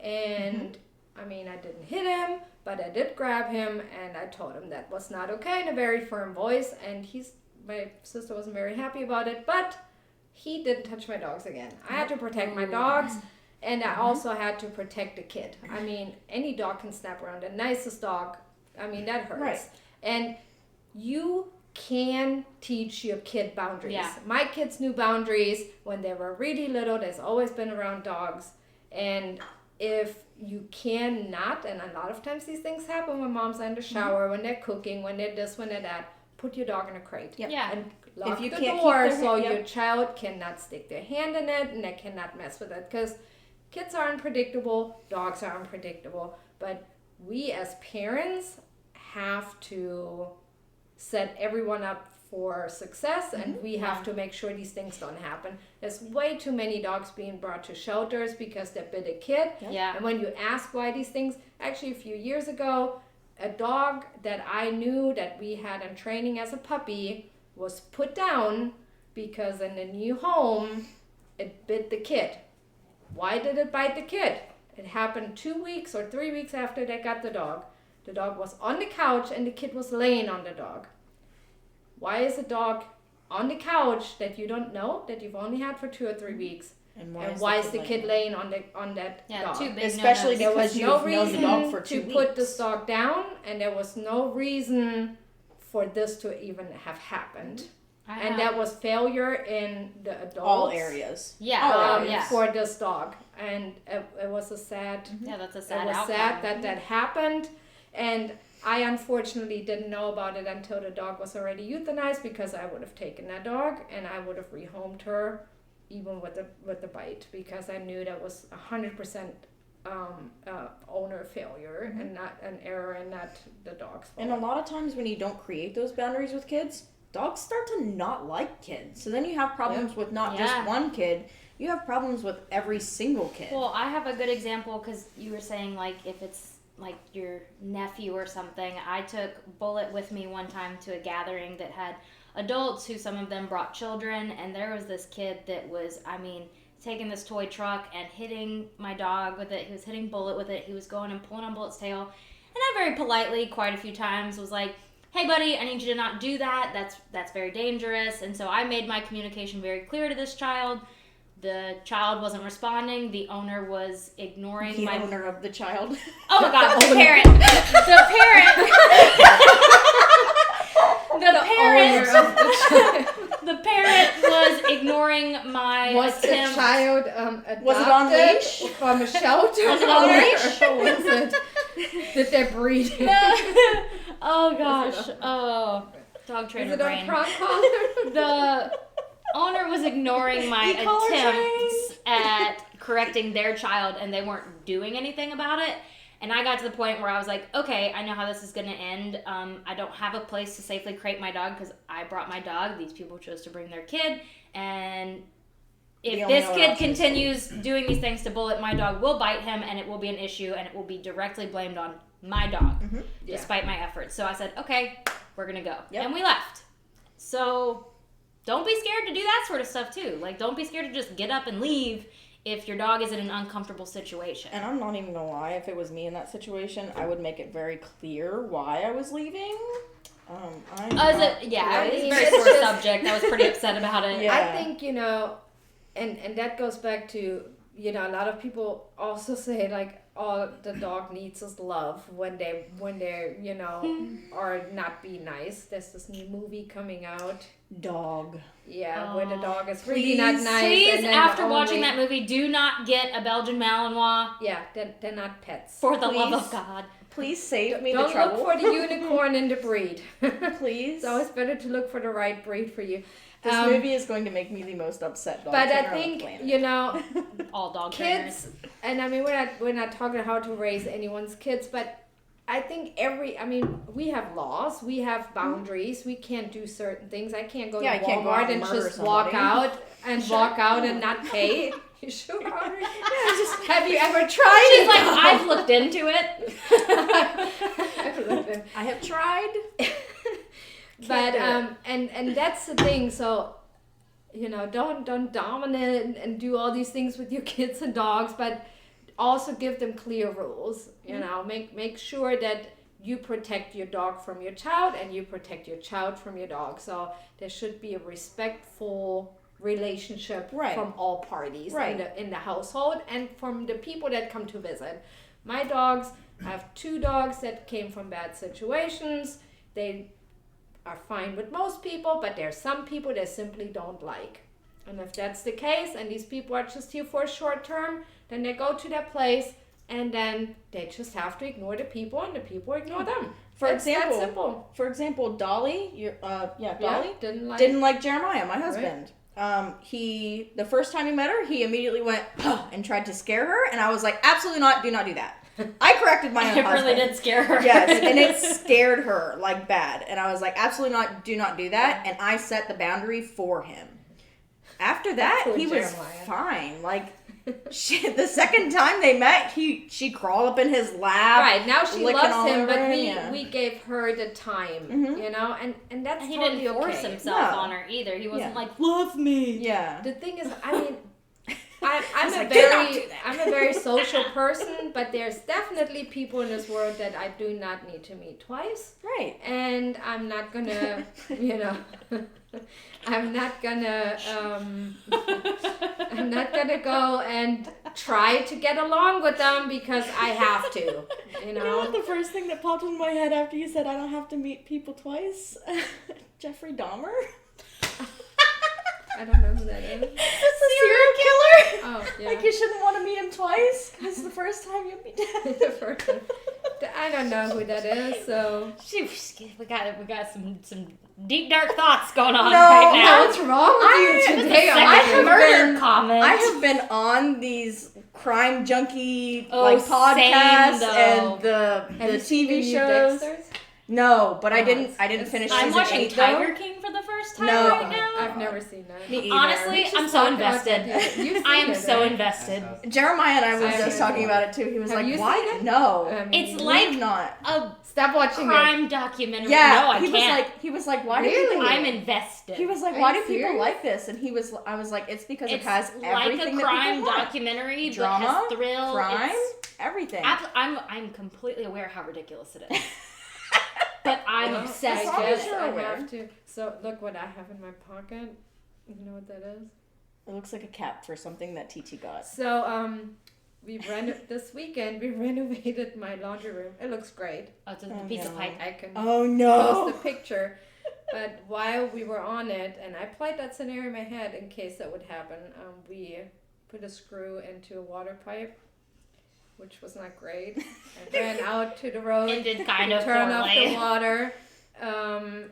And I mean, I didn't hit him, but I did grab him, and I told him that was not okay in a very firm voice, and my sister wasn't very happy about it, but he didn't touch my dogs again. I had to protect my dogs, and I also had to protect the kid. I mean, any dog can snap around. The nicest dog, I mean, that hurts. Right. And you can teach your kid boundaries. Yeah. My kids knew boundaries when they were really little. They've always been around dogs. And if you cannot, and a lot of times these things happen when moms are in the shower, when they're cooking, when they're this, when they're that, put your dog in a crate. Yep. Yeah. And lock you the can't keep door their so hand- your child cannot stick their hand in it and they cannot mess with it. Because kids are unpredictable, dogs are unpredictable. But we as parents have to set everyone up for success, and we have to make sure these things don't happen. There's way too many dogs being brought to shelters because they bit a kid. Yeah. And when you ask why these things, actually a few years ago, a dog that I knew that we had in training as a puppy was put down because in the new home, it bit the kid. Why did it bite the kid? It happened 2 weeks or 3 weeks after they got the dog. The dog was on the couch and the kid was laying on the dog. Why is a dog on the couch that you don't know, that you've only had for 2 or 3 weeks? And why is the kid laying on that dog? Two big Especially no-nos. There because was you've no known the reason dog for to 2 put weeks. this dog down, and there was no reason for this to even have happened. And that was failure in the adults. All areas. Yeah. For this dog. And it was a sad... Yeah, that's a sad It was outcome. sad that happened. And I unfortunately didn't know about it until the dog was already euthanized, because I would have taken that dog and I would have rehomed her even with the bite, because I knew that was 100% owner failure and not an error and not the dog's fault. And a lot of times when you don't create those boundaries with kids, dogs start to not like kids. So then you have problems with not just one kid, you have problems with every single kid. Well, I have a good example because you were saying, like, if it's like your nephew or something. I took Bullet with me one time to a gathering that had adults who some of them brought children, and there was this kid that was, taking this toy truck and hitting my dog with it. He was hitting Bullet with it. He was going and pulling on Bullet's tail. And I very politely, quite a few times, was like, hey, buddy, I need you to not do that. That's very dangerous. And so I made my communication very clear to this child. The child wasn't responding. The owner was ignoring the owner of the child. Oh my God, the parent. The parent was ignoring my attempt. Was the child adopted? Was it on leash? From a shelter? Was it on leash? Or was it that they're breeding? No. Oh gosh. Oh, dog trainer brain. Is it on prong collar? The owner was ignoring my attempts at correcting their child, and they weren't doing anything about it. And I got to the point where I was like, okay, I know how this is going to end. I don't have a place to safely crate my dog because I brought my dog. These people chose to bring their kid. And if this kid continues doing these things to Bullet, my dog will bite him, and it will be an issue, and it will be directly blamed on my dog, despite my efforts. So I said, okay, we're going to go. Yep. And we left. So don't be scared to do that sort of stuff, too. Like, don't be scared to just get up and leave if your dog is in an uncomfortable situation. And I'm not even gonna lie, if it was me in that situation, I would make it very clear why I was leaving. It was a very sore subject. I was pretty upset about it. Yeah. I think, and that goes back to, a lot of people also say, like, all the dog needs is love when they're are not being nice. There's this new movie coming out. Dog. Yeah, where the dog is really not nice. Please, after watching that movie, do not get a Belgian Malinois. Yeah, they're not pets. For the love of God. Please save me the trouble. Don't look for the unicorn in the breed. Please. It's always better to look for the right breed for you. This movie is going to make me the most upset dog trainer on the planet. But I think, all dog kids, trainers. And we're not talking how to raise anyone's kids, but I think we have laws, we have boundaries, we can't do certain things. I can't go to Walmart and just walk out and not pay. You sure? Have you ever tried She's like, I've looked into it. I have tried. But and that's the thing. So, don't dominate and do all these things with your kids and dogs, but also give them clear rules. Make sure that you protect your dog from your child and you protect your child from your dog. So there should be a respectful relationship from all parties in the household and from the people that come to visit. My dogs, I have 2 dogs that came from bad situations. They are fine with most people, but there's some people that simply don't like. And if that's the case and these people are just here for a short term, then they go to their place and then they just have to ignore the people and the people ignore them. For It's that example, simple. Dolly, Dolly didn't like Jeremiah, my husband. Right. The first time he met her, he immediately went and tried to scare her, and I was like, absolutely not, do not do that. I corrected my own husband. It really did scare her. Yes, and it scared her, like, bad. And I was like, absolutely not, do not do that. And I set the boundary for him. After that, he was fine. Like, the second time they met, she crawled up in his lap. Right, now she loves him, but we gave her the time, and that's and he totally didn't force himself on her either. He wasn't like, love me. Yeah. The thing is, I'm a very social person, but there's definitely people in this world that I do not need to meet twice. Right. And I'm not gonna, I'm not gonna go and try to get along with them because I have to, You know what the first thing that popped into my head after you said I don't have to meet people twice? Jeffrey Dahmer? I don't know who that is. It's a serial killer. Oh, yeah. Like you shouldn't want to meet him twice because the first time you'll be dead. The first time. I don't know who that is, so we got some deep dark thoughts going on right now. What's wrong with you today? I have been on these crime junkie Oh, like same, podcasts though. and the Have you seen TV the new shows. Dexters? No, but I Oh, didn't it's- finish I'm season watching 8 Tiger though. King for the first time No. right now. I've never seen that. Me either. Honestly, Just I'm so talk about that invested. the- you've I seen am it, so right? invested. Jeremiah and I was I've just seen talking it. about it too. He was Have like, you "Why? seen it? No, It's we like have not." a Stop watching crime documentary. Yeah, no, I he can't. was like, "Why do Really? people?" I'm invested. He was like, Are "Why you do people serious? like this?" And I was like, "It's because it It's has like everything a that crime people want. documentary, Drama, but has thrill, crime, it's- everything." I'm completely aware how ridiculous it is. But I'm Well, obsessed As I long with as guess it. you're I aware. have to. So look what I have in my pocket. You know what that is? It looks like a cap for something that TT got. So this weekend we renovated my laundry room. It looks great. Oh, it's a Oh, piece of no. pipe. I can Oh post no! the picture. But while we were on it, and I played that scenario in my head in case that would happen, we put a screw into a water pipe, which was not great. I ran out to the road, It did kind of turn off the poorly. water,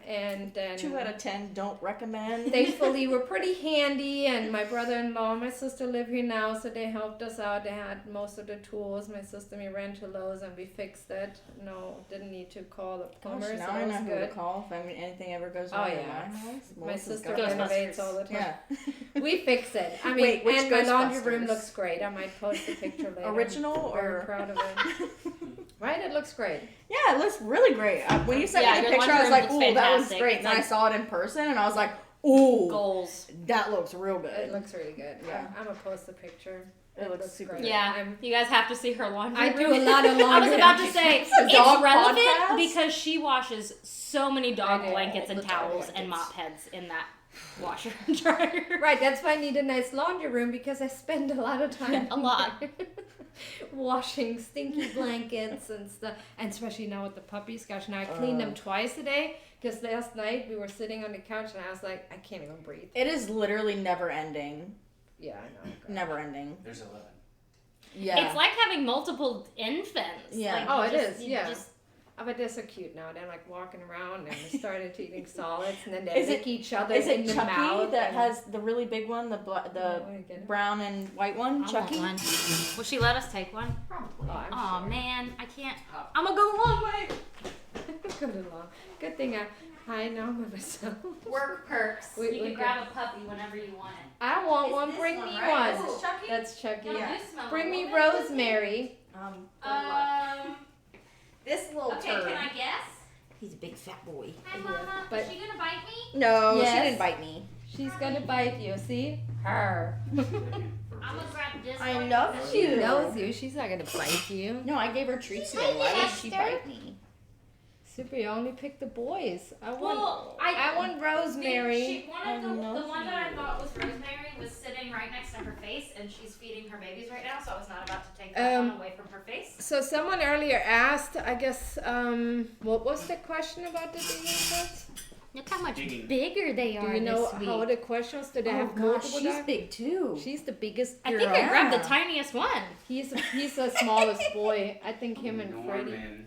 and then 2 out of 10 don't recommend. thankfully we're pretty handy, and my brother-in-law and my sister live here now, so they helped us out. They had most of the tools. My sister and me ran to Lowe's and we fixed it. No, didn't need to call the Gosh, plumber, now so I it know was who good. to call if anything ever goes Oh, wrong in yeah. my house. My Melissa's sister got it. renovates all the time. Yeah. We fix it. I mean, Wait, which and my laundry room Ghostbusters? looks great. I might post a picture later. Original I'm very or? proud of it. Right? It looks great. Yeah, it looks really great. When you sent Yeah, me the your picture, I was laundry like, room "Ooh, that was looks great." fantastic. And then I It's saw it in person, and I was like, "Ooh, Goals. that looks real It good." looks really good. Yeah. I'm gonna post a picture. It looks super great. good. Yeah, I'm- you guys have to see her laundry I room. do a lot of laundry. I was about to say, It's a it's dog relevant podcast? because she washes so many dog I do, blankets all and the dog towels and blankets. mop heads in that washer and dryer. Right, that's why I need a nice laundry room because I spend a lot of time. A lot. Washing stinky blankets and stuff, and especially now with the puppies. Gosh, now I clean them twice a day because last night we were sitting on the couch and I was like, I can't even breathe. It is literally never ending. Yeah, I know. Never ending. There's 11. Yeah. It's like having multiple infants. Yeah. Like, Oh, you it just- is, you yeah. just- Oh, but they're so cute now. They're like walking around and they started eating solids and then they Is it- lick each other Is in it the Chucky mouth. that and- has the really big one, the Oh, I get it. brown and white one? I Chucky. want one. Will she let us take one? Probably. Oh, I'm Oh sure. man, I can't. I'm gonna go the long way. Good along. Good thing I know myself. Work perks. We- you we can grab a puppy whenever you want it. I want It's one. this Bring one, me right? one. This is Chucky? That's Chucky. No, Yeah. you smell Bring a me little bit. Rosemary. This little Okay, turd. can I guess? He's a big fat boy. Hi, Yeah, Mama. but- Is she gonna bite me? No, Yes. she didn't bite me. She's gonna bite you. See her. I'm gonna grab this I one. love because She you. knows you. She's not gonna bite you. No, I gave her treats today. Why would she Chester. bite me? Super, you only picked the boys. I want. Well, I want Rosemary. One of I love the one that I you. thought was Rosemary was sitting right next to her face, and she's feeding her babies right now, so I was not about to take that one away from her face. So someone earlier asked, I guess, what was the question about the digging sets? Look how much Digging. bigger they Do are you know this week. how the question was? Do they Oh have gosh, multiple she's dogs? big too. She's the biggest I girl. think I grabbed the Yeah. tiniest one. He's the smallest boy. I think him and Freddie. Norman.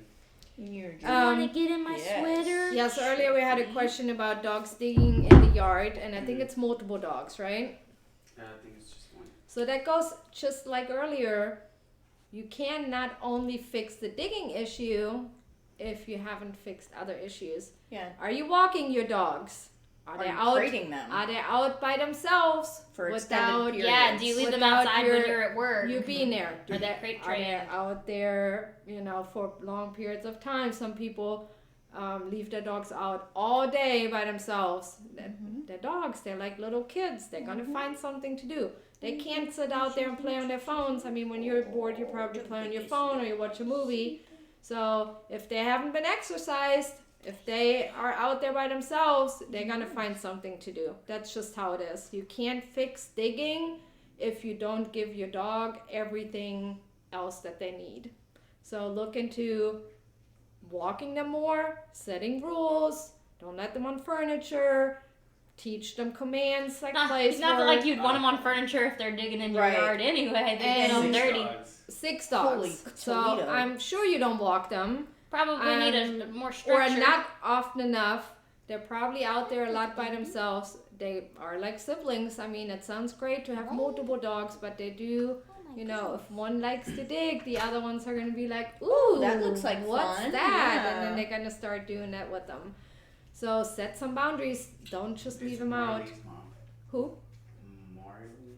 You're Um, get in my yes. sweater? Yes, earlier we had a question about dogs digging in the yard, and I think it's multiple dogs, right? I think it's just one. So that goes just like earlier. You can not only fix the digging issue if you haven't fixed other issues. Yeah. Are you walking your dogs? Are Are they you out? crating them Are they out by themselves for without extended periods? Yeah, do you leave them Without outside your- when you're at work? you being there? Are they crate Are they trained? out there, for long periods of time? Some people leave their dogs out all day by themselves. They're dogs. They're like little kids. They're gonna find something to do. They can't sit out there and play on their phones. I mean, when you're bored, you probably play on your phone or you watch a movie. So if they haven't been exercised, if they are out there by themselves, they're gonna find something to do. That's just how it is. You can't fix digging if you don't give your dog everything else that they need. So look into walking them more, setting rules, don't let them on furniture, teach them commands like place Not that word. like you'd want them on furniture if they're digging in your Right. yard anyway. They And- get all 6 dirty. dogs. 6 dogs. Holy So Toledo. I'm sure you don't walk them. Probably need a more Or structure. not often enough. They're probably out there a lot by themselves. They are like siblings. I mean, it sounds great to have multiple dogs, but they do you know, if one likes to dig, the other ones are gonna be like, ooh, that looks like what's fun. that? Yeah. And then they're gonna start doing that with them. So set some boundaries. Don't just leave them out. Marley's mom. Who? Marley.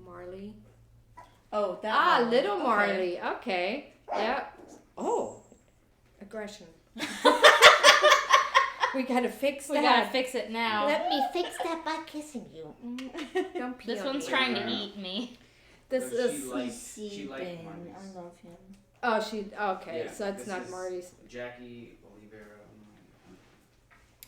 Marley. Oh, that one. Little Okay. Marley. Okay. Yeah. Oh. Aggression. We gotta fix We that. gotta fix it now. Let me fix that by kissing you. Don't pee This on one's me. trying to eat me. This But is. she liked Marley's. I love him. Oh, she. Okay, Yeah, so it's this not is Marley's. Jackie Olivera.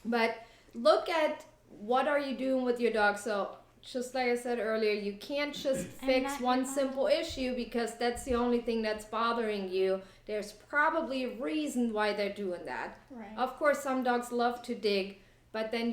But look at what are you doing with your dog. So just like I said earlier, you can't just fix not one your mom. simple issue because that's the only thing that's bothering you. There's probably a reason why they're doing that. Right. Of course, some dogs love to dig, but then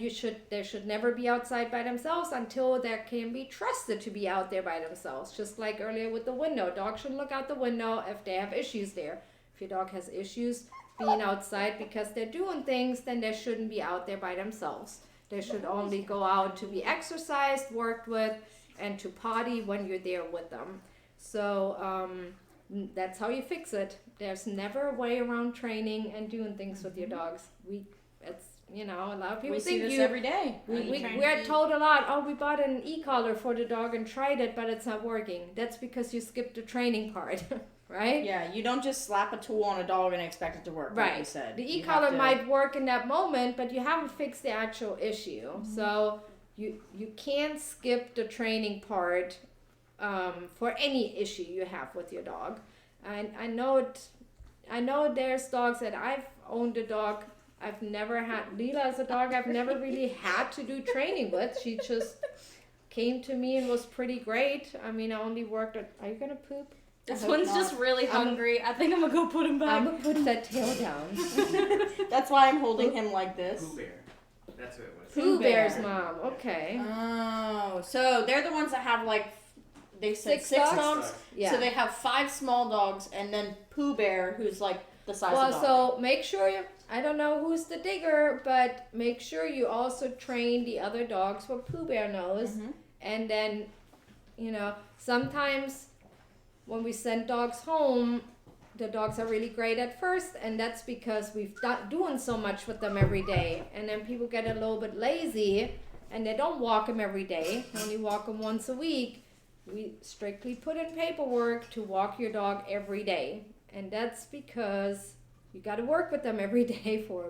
they should never be outside by themselves until they can be trusted to be out there by themselves. Just like earlier with the window, dogs should look out the window if they have issues there. If your dog has issues being outside because they're doing things, then they shouldn't be out there by themselves. They should only go out to be exercised, worked with, and to potty when you're there with them. So that's how you fix it. There's never a way around training and doing things with your dogs. A lot of people We see think this every day. we're told a lot, oh, we bought an e-collar for the dog and tried it, but it's not working. That's because you skipped the training part, right? Yeah, you don't just slap a tool on a dog and expect it to work, like you said. The You e-collar have to- might work in that moment, but you haven't fixed the actual issue. So you can't skip the training part for any issue you have with your dog. And I know there's dogs that I've owned a dog. I've never had Leela as a dog. I've never really had to do training with. She just came to me and was pretty great. I mean, I only worked at. Are you gonna poop? This hope one's not. just really hungry. I think I'm gonna go put him back. I'm gonna put that tail down. That's why I'm holding him like this. Pooh Bear. That's what it was. Pooh Bear. Bear's mom. Okay. Oh, so they're the ones that have like, they said Six six dogs? dogs. Yeah. So they have 5 small dogs and then Pooh Bear, who's like the size Well, of dog. so make sure I don't know who's the digger, but make sure you also train the other dogs what Pooh Bear knows. Mhm. And then, sometimes when we send dogs home, the dogs are really great at first, and that's because we've doing so much with them every day. And then people get a little bit lazy, and they don't walk them every day. They only walk them once a week. We strictly put in paperwork to walk your dog every day. And that's because you got to work with them every day for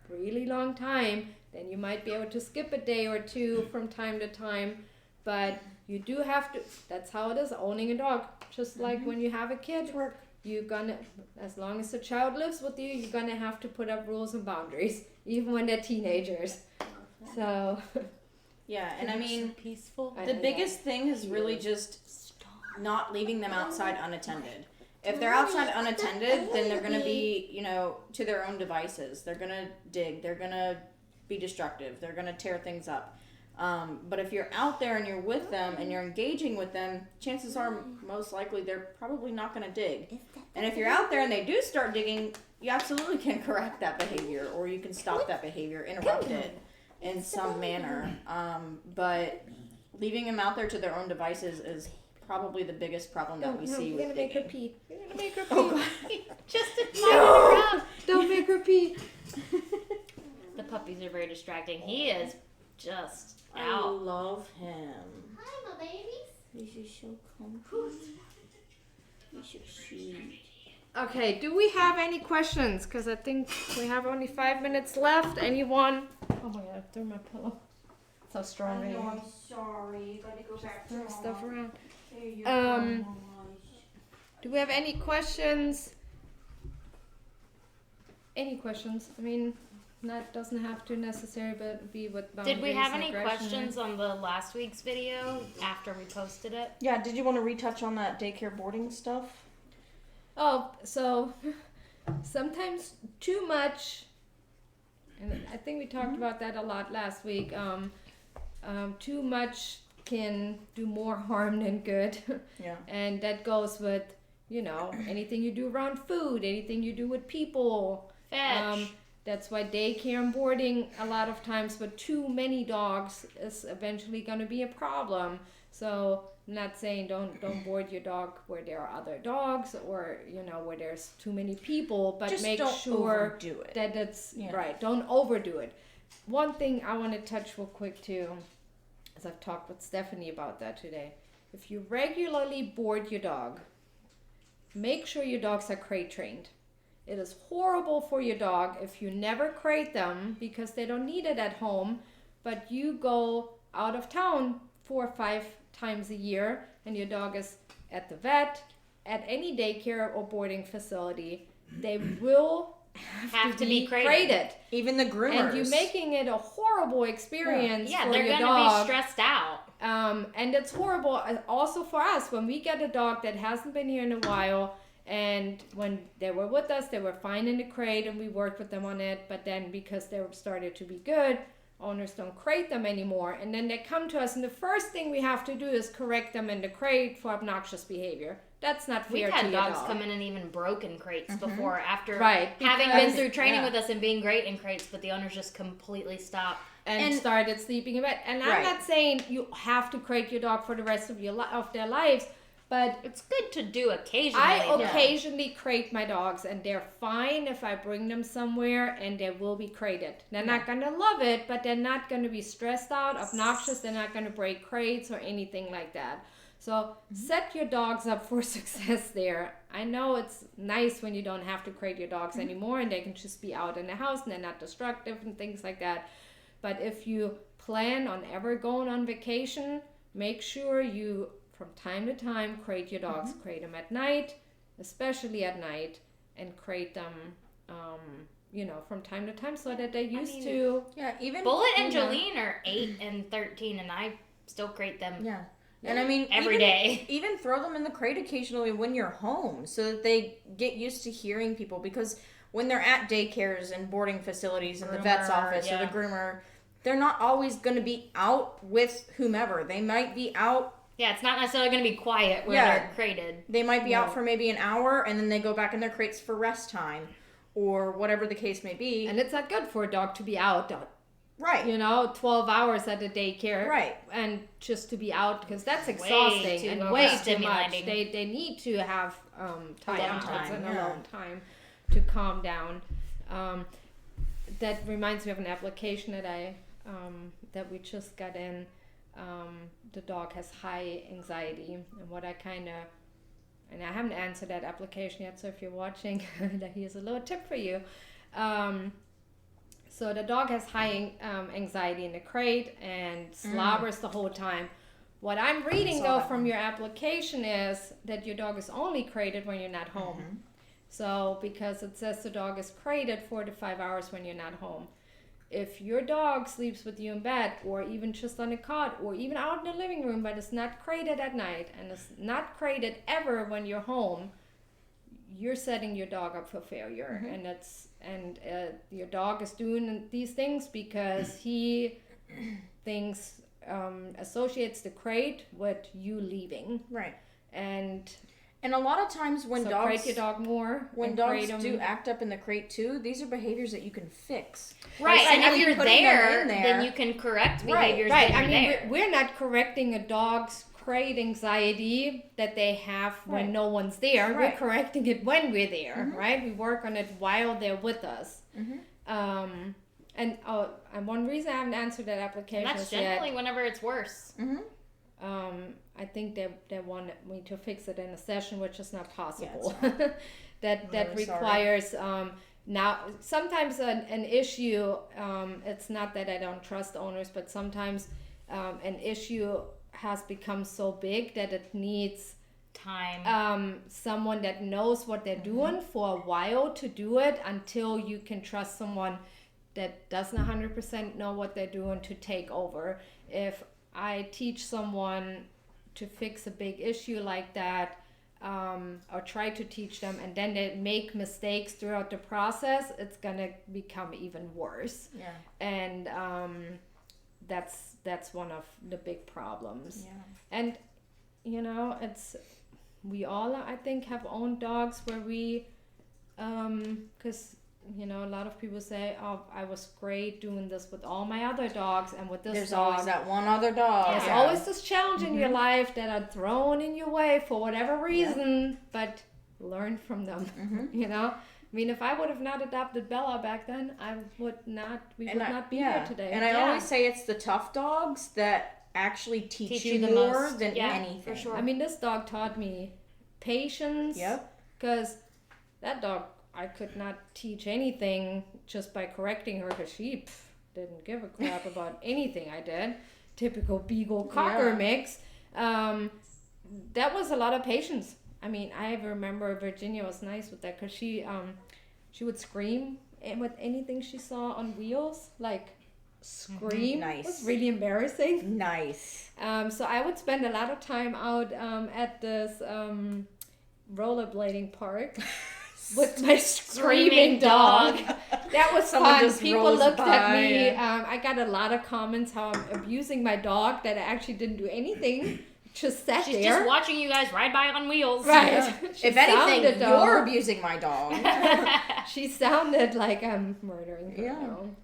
a really long time. Then you might be able to skip a day or two from time to time. But you do have to, that's how it is, owning a dog. Just like when you have a kid, you're gonna, as long as the child lives with you, you're gonna have to put up rules and boundaries, even when they're teenagers. So, Yeah, and I mean, peaceful. the biggest thing is really just not leaving them outside unattended. If they're outside unattended, then they're going to be, to their own devices. They're going to dig. They're going to be destructive. They're going to tear things up. But if you're out there and you're with them and you're engaging with them, chances are most likely they're probably not going to dig. And if you're out there and they do start digging, you absolutely can correct that behavior, or you can stop that behavior, interrupt it in some manner. But leaving them out there to their own devices is probably the biggest problem that we see you're with gonna make her digging. pee. You're gonna make her pee. Oh, God. Just No! Don't make her pee. The puppies are very distracting. He is just I out. love him. Hi, my babies. He's just so comfy. He's so sweet. Okay, do we have any questions? Because I think we have only 5 minutes left. Anyone? Oh my god, I threw my pillow. So strong. I know, right I'm here. sorry. You gotta go back to Throw stuff Mama. around. There you Um, go, Mama. Do we have any questions? Any questions? I mean, that doesn't have to necessarily be with boundaries. Did we have and any aggression. questions on the last week's video after we posted it? Yeah, did you want to retouch on that daycare boarding stuff? Oh, so sometimes too much, and I think we talked about that a lot last week. Too much can do more harm than good. Yeah. And that goes with, anything you do around food, anything you do with people. Fetch. That's why daycare and boarding, a lot of times with too many dogs, is eventually going to be a problem. So I'm not saying don't board your dog where there are other dogs or where there's too many people, but Just make don't sure overdo it. that it's Yeah. right. Don't overdo it. One thing I want to touch real quick too, as I've talked with Stephanie about that today. If you regularly board your dog, make sure your dogs are crate trained. It is horrible for your dog if you never crate them because they don't need it at home, but you go out of town 4 or 5 times a year and your dog is at the vet, at any daycare or boarding facility, they will have to be crated. Even the groomers. And you're making it a horrible experience Yeah, for they're your gonna dog. be stressed out. And it's horrible also for us when we get a dog that hasn't been here in a while, and when they were with us, they were fine in the crate and we worked with them on it, but then because they started to be good, owners don't crate them anymore, and then they come to us and the first thing we have to do is correct them in the crate for obnoxious behavior. That's not fair We've to had your dogs dog. come in and even broken crates before after Right, having because- been through training yeah. with us and being great in crates, but the owners just completely stopped. And started sleeping in bed. And I'm Right. not saying you have to crate your dog for the rest of of their lives, but It's good to do occasionally. I though. occasionally crate my dogs, and they're fine if I bring them somewhere, and they will be crated. They're not going to love it, but they're not going to be stressed out, obnoxious. They're not going to break crates or anything like that. So set your dogs up for success there. I know it's nice when you don't have to crate your dogs anymore, and they can just be out in the house, and they're not destructive and things like that. But if you plan on ever going on vacation, make sure you, from time to time, crate your dogs. Crate them at night, especially at night, and crate them, from time to time so that they're used to. Yeah, even Bullet and Jolene are 8 and 13, and I still crate them. Yeah. And I mean, Every day. Even throw them in the crate occasionally when you're home so that they get used to hearing people, because when they're at daycares and boarding facilities and the vet's Groomer, office or yeah. the groomer, they're not always going to be out with whomever. They might be out. Yeah, it's not necessarily going to be quiet where Yeah. they're crated. They might be out for maybe an hour and then they go back in their crates for rest time or whatever the case may be. And it's not good for a dog to be out, Right. 12 hours at a daycare. Right. And just to be out, because that's Way exhausting too and way too much. overstimulating. They need to have time Downtime, and yeah. alone time to calm down. That reminds me of an application that we just got in. The dog has high anxiety, and what I and I haven't answered that application yet, so if you're watching, here's a little tip for you. So the dog has high anxiety in the crate and slobbers the whole time. What I'm reading though from your application is that your dog is only crated when you're not home. So because it says the dog is crated 4 to 5 hours when you're not home. If your dog sleeps with you in bed, or even just on a cot, or even out in the living room, but it's not crated at night and it's not crated ever when you're home, you're setting your dog up for failure. And your dog is doing these things because he thinks associates the crate with you leaving. Right. And a lot of times when dogs crate your dog more. when and dogs crate 'em. do act up in the crate too, these are behaviors that you can fix. Right, Like, and if simply you're putting them there, in there- then you can correct Right, behaviors Right. when I you're mean, there. we're not correcting a dog's crate anxiety that they have when Right. no one's there. Right. We're correcting it when we're there, right? We work on it while they're with us. And one reason I haven't answered that application And that's is yet. generally whenever it's worse. I think they want me to fix it in a session, which is not possible. Yeah, that really sorry. requires now sometimes an issue. It's not that I don't trust owners, but sometimes an issue has become so big that it needs Time. someone that knows what they're doing for a while to do it, until you can trust someone that doesn't 100% know what they're doing to take over. If I teach someone to fix a big issue like that, or try to teach them, and then they make mistakes throughout the process, it's gonna become even worse. Yeah. And that's one of the big problems. Yeah. And we all, I think, have owned dogs where we, because you know, a lot of people say, oh, I was great doing this with all my other dogs and with this There's dog. always that one other dog. There's always this challenge in your life that are thrown in your way for whatever reason, but learn from them, you know? I mean, if I would have not adopted Bella back then, we would not be here today. And I always say it's the tough dogs that actually teach you the more most. than Yeah, anything. for sure. I mean, this dog taught me patience. Yep. Because that dog, I could not teach anything just by correcting her because she didn't give a crap about anything I did. Typical Beagle Cocker mix. That was a lot of patience. I mean, I remember Virginia was nice with that because she would scream with anything she saw on wheels, like scream. Nice. It was really embarrassing. Nice. So I would spend a lot of time out at this rollerblading park with my screaming dog. That was fun. People looked at me. I got a lot of comments how I'm abusing my dog that I actually didn't do anything. Just sat She's there. just watching you guys ride by on wheels. Right. Yeah. If anything, you're abusing my dog. She sounded like I'm murdering her. Yeah. No.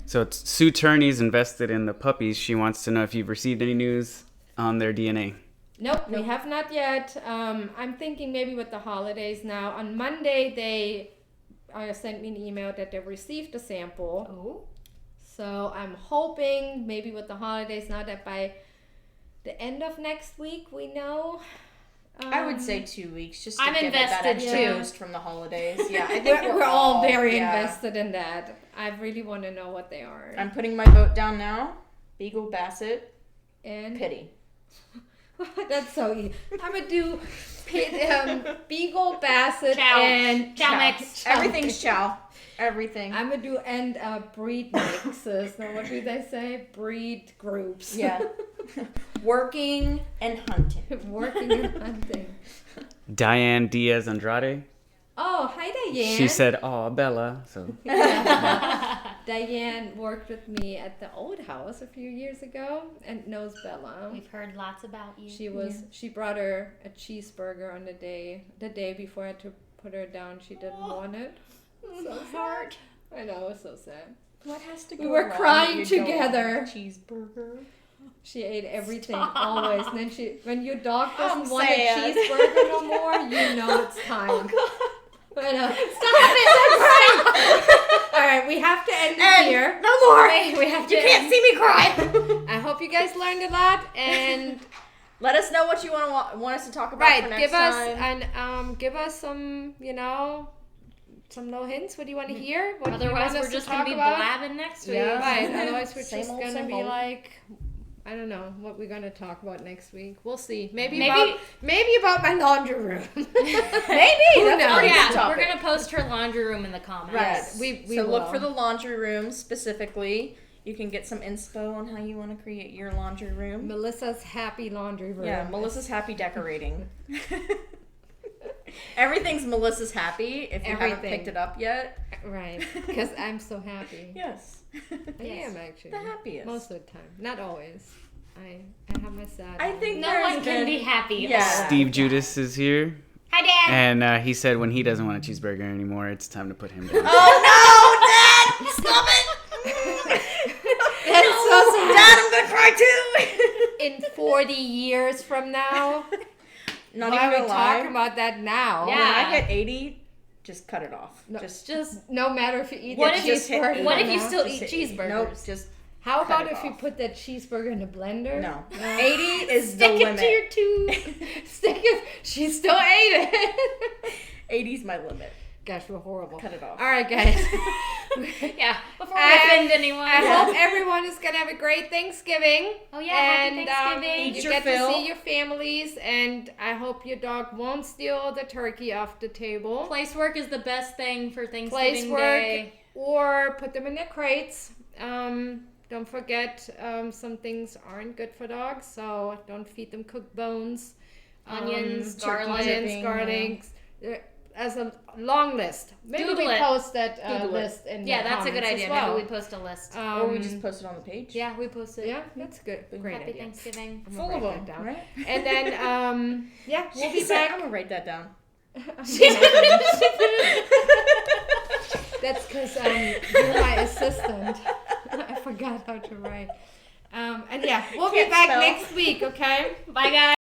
So it's Sue Turney's invested in the puppies. She wants to know if you've received any news on their DNA. Nope, we have not yet. I'm thinking maybe with the holidays now. On Monday, they sent me an email that they received a sample. Oh. So I'm hoping maybe with the holidays now that by the end of next week we know. I would say 2 weeks, just to I'm give it that invested, extra too. boost from the holidays. Yeah, I think We're all very yeah. invested in that. I really want to know what they are. I'm putting my vote down now. Beagle, Basset, And Pity. that's so easy. I'm gonna do Beagle, Basset, Chow. and Chow mix. Everything's chow. Everything. I'm gonna do breed mixes. Now, what do they say? Breed groups. Yeah. Working and hunting. Working and hunting. Diane Diaz Andrade. Oh, hi Diane. She said, "Oh, Bella." So Diane worked with me at the old house a few years ago and knows Bella. We've heard lots about you. She brought her a cheeseburger on the day before I had to put her down. She didn't want it. So sad. I know, it was so sad. What has to go We were wrong crying when you don't together. want a cheeseburger. She ate everything always, and then when your dog doesn't I'm want sad. a cheeseburger no more, you know it's time. I know. Stop it! All right, we have to end it here. No more. We have to. You can't see me cry. I hope you guys learned a lot, and Let us know what you want us to talk about for next time. give us some, some little hints. What do you want to hear? What do you Otherwise, want us we're just to going talk to be about? blabbing next week. Yeah. Right. Otherwise, we're Same just old, going to same be old. like, I don't know what we're going to talk about next week. We'll see. Maybe Maybe- about my laundry room. Maybe. Who That's a knows? pretty good Yeah, topic. we're going to post her laundry room in the comments. Right. Yes. We so look will. for the laundry room specifically. You can get some inspo on how you want to create your laundry room. Melissa's happy laundry room. Yeah, Melissa's happy decorating. Everything's Melissa's happy if you haven't Everything. picked it up yet. Right. Because I'm so happy. Yes. I am actually. The happiest. Most of the time. Not always. I have my sad. I think No there's one can been- be happy. Yeah. Steve Judas is here, Hi, Dad. and he said when he doesn't want a cheeseburger anymore, it's time to put him down. Oh no, Dad! Stop it! That's so sad. Dad, I'm gonna cry too. In 40 years from now, Not why even are we gonna lie. talking about that now? Yeah. When I hit 80, just cut it off. No, Just just no matter if you eat What the if you- cheeseburger. what if or you not. still just eat hit 80. cheeseburgers? Nope, just How cut about it if you off. put that cheeseburger in a blender? no. 80 is the Stick it limit. to your tooth. Stick it. She still ate it. 80's my limit. Gosh, we're horrible. Cut it off. All right, guys. Yeah, before we I- offend anyone. I hope everyone is gonna have a great Thanksgiving. Oh, yeah, happy and Thanksgiving. Eat you your get fill. to see your families, and I hope your dog won't steal the turkey off the table. Place work is the best thing for Place Thanksgiving work, Day. or put them in their crates. Don't forget, some things aren't good for dogs, so don't feed them cooked bones, Onions, turkey garlic. dripping, garlics. As a long list. Maybe Google we it. post that Google it. list in Yeah, the that's a good comments idea. as well. Maybe we post a list. Or we just post it on the page. Yeah, we posted. Yeah, that's good. Great Happy idea. Thanksgiving. I'm Full gonna of write them, that down. right? And then, yeah, we'll be She said, back. I'm gonna write that down. That's because because you're my assistant. I forgot how to write. And yeah, we'll be Can't back spell. next week, okay? Bye, guys.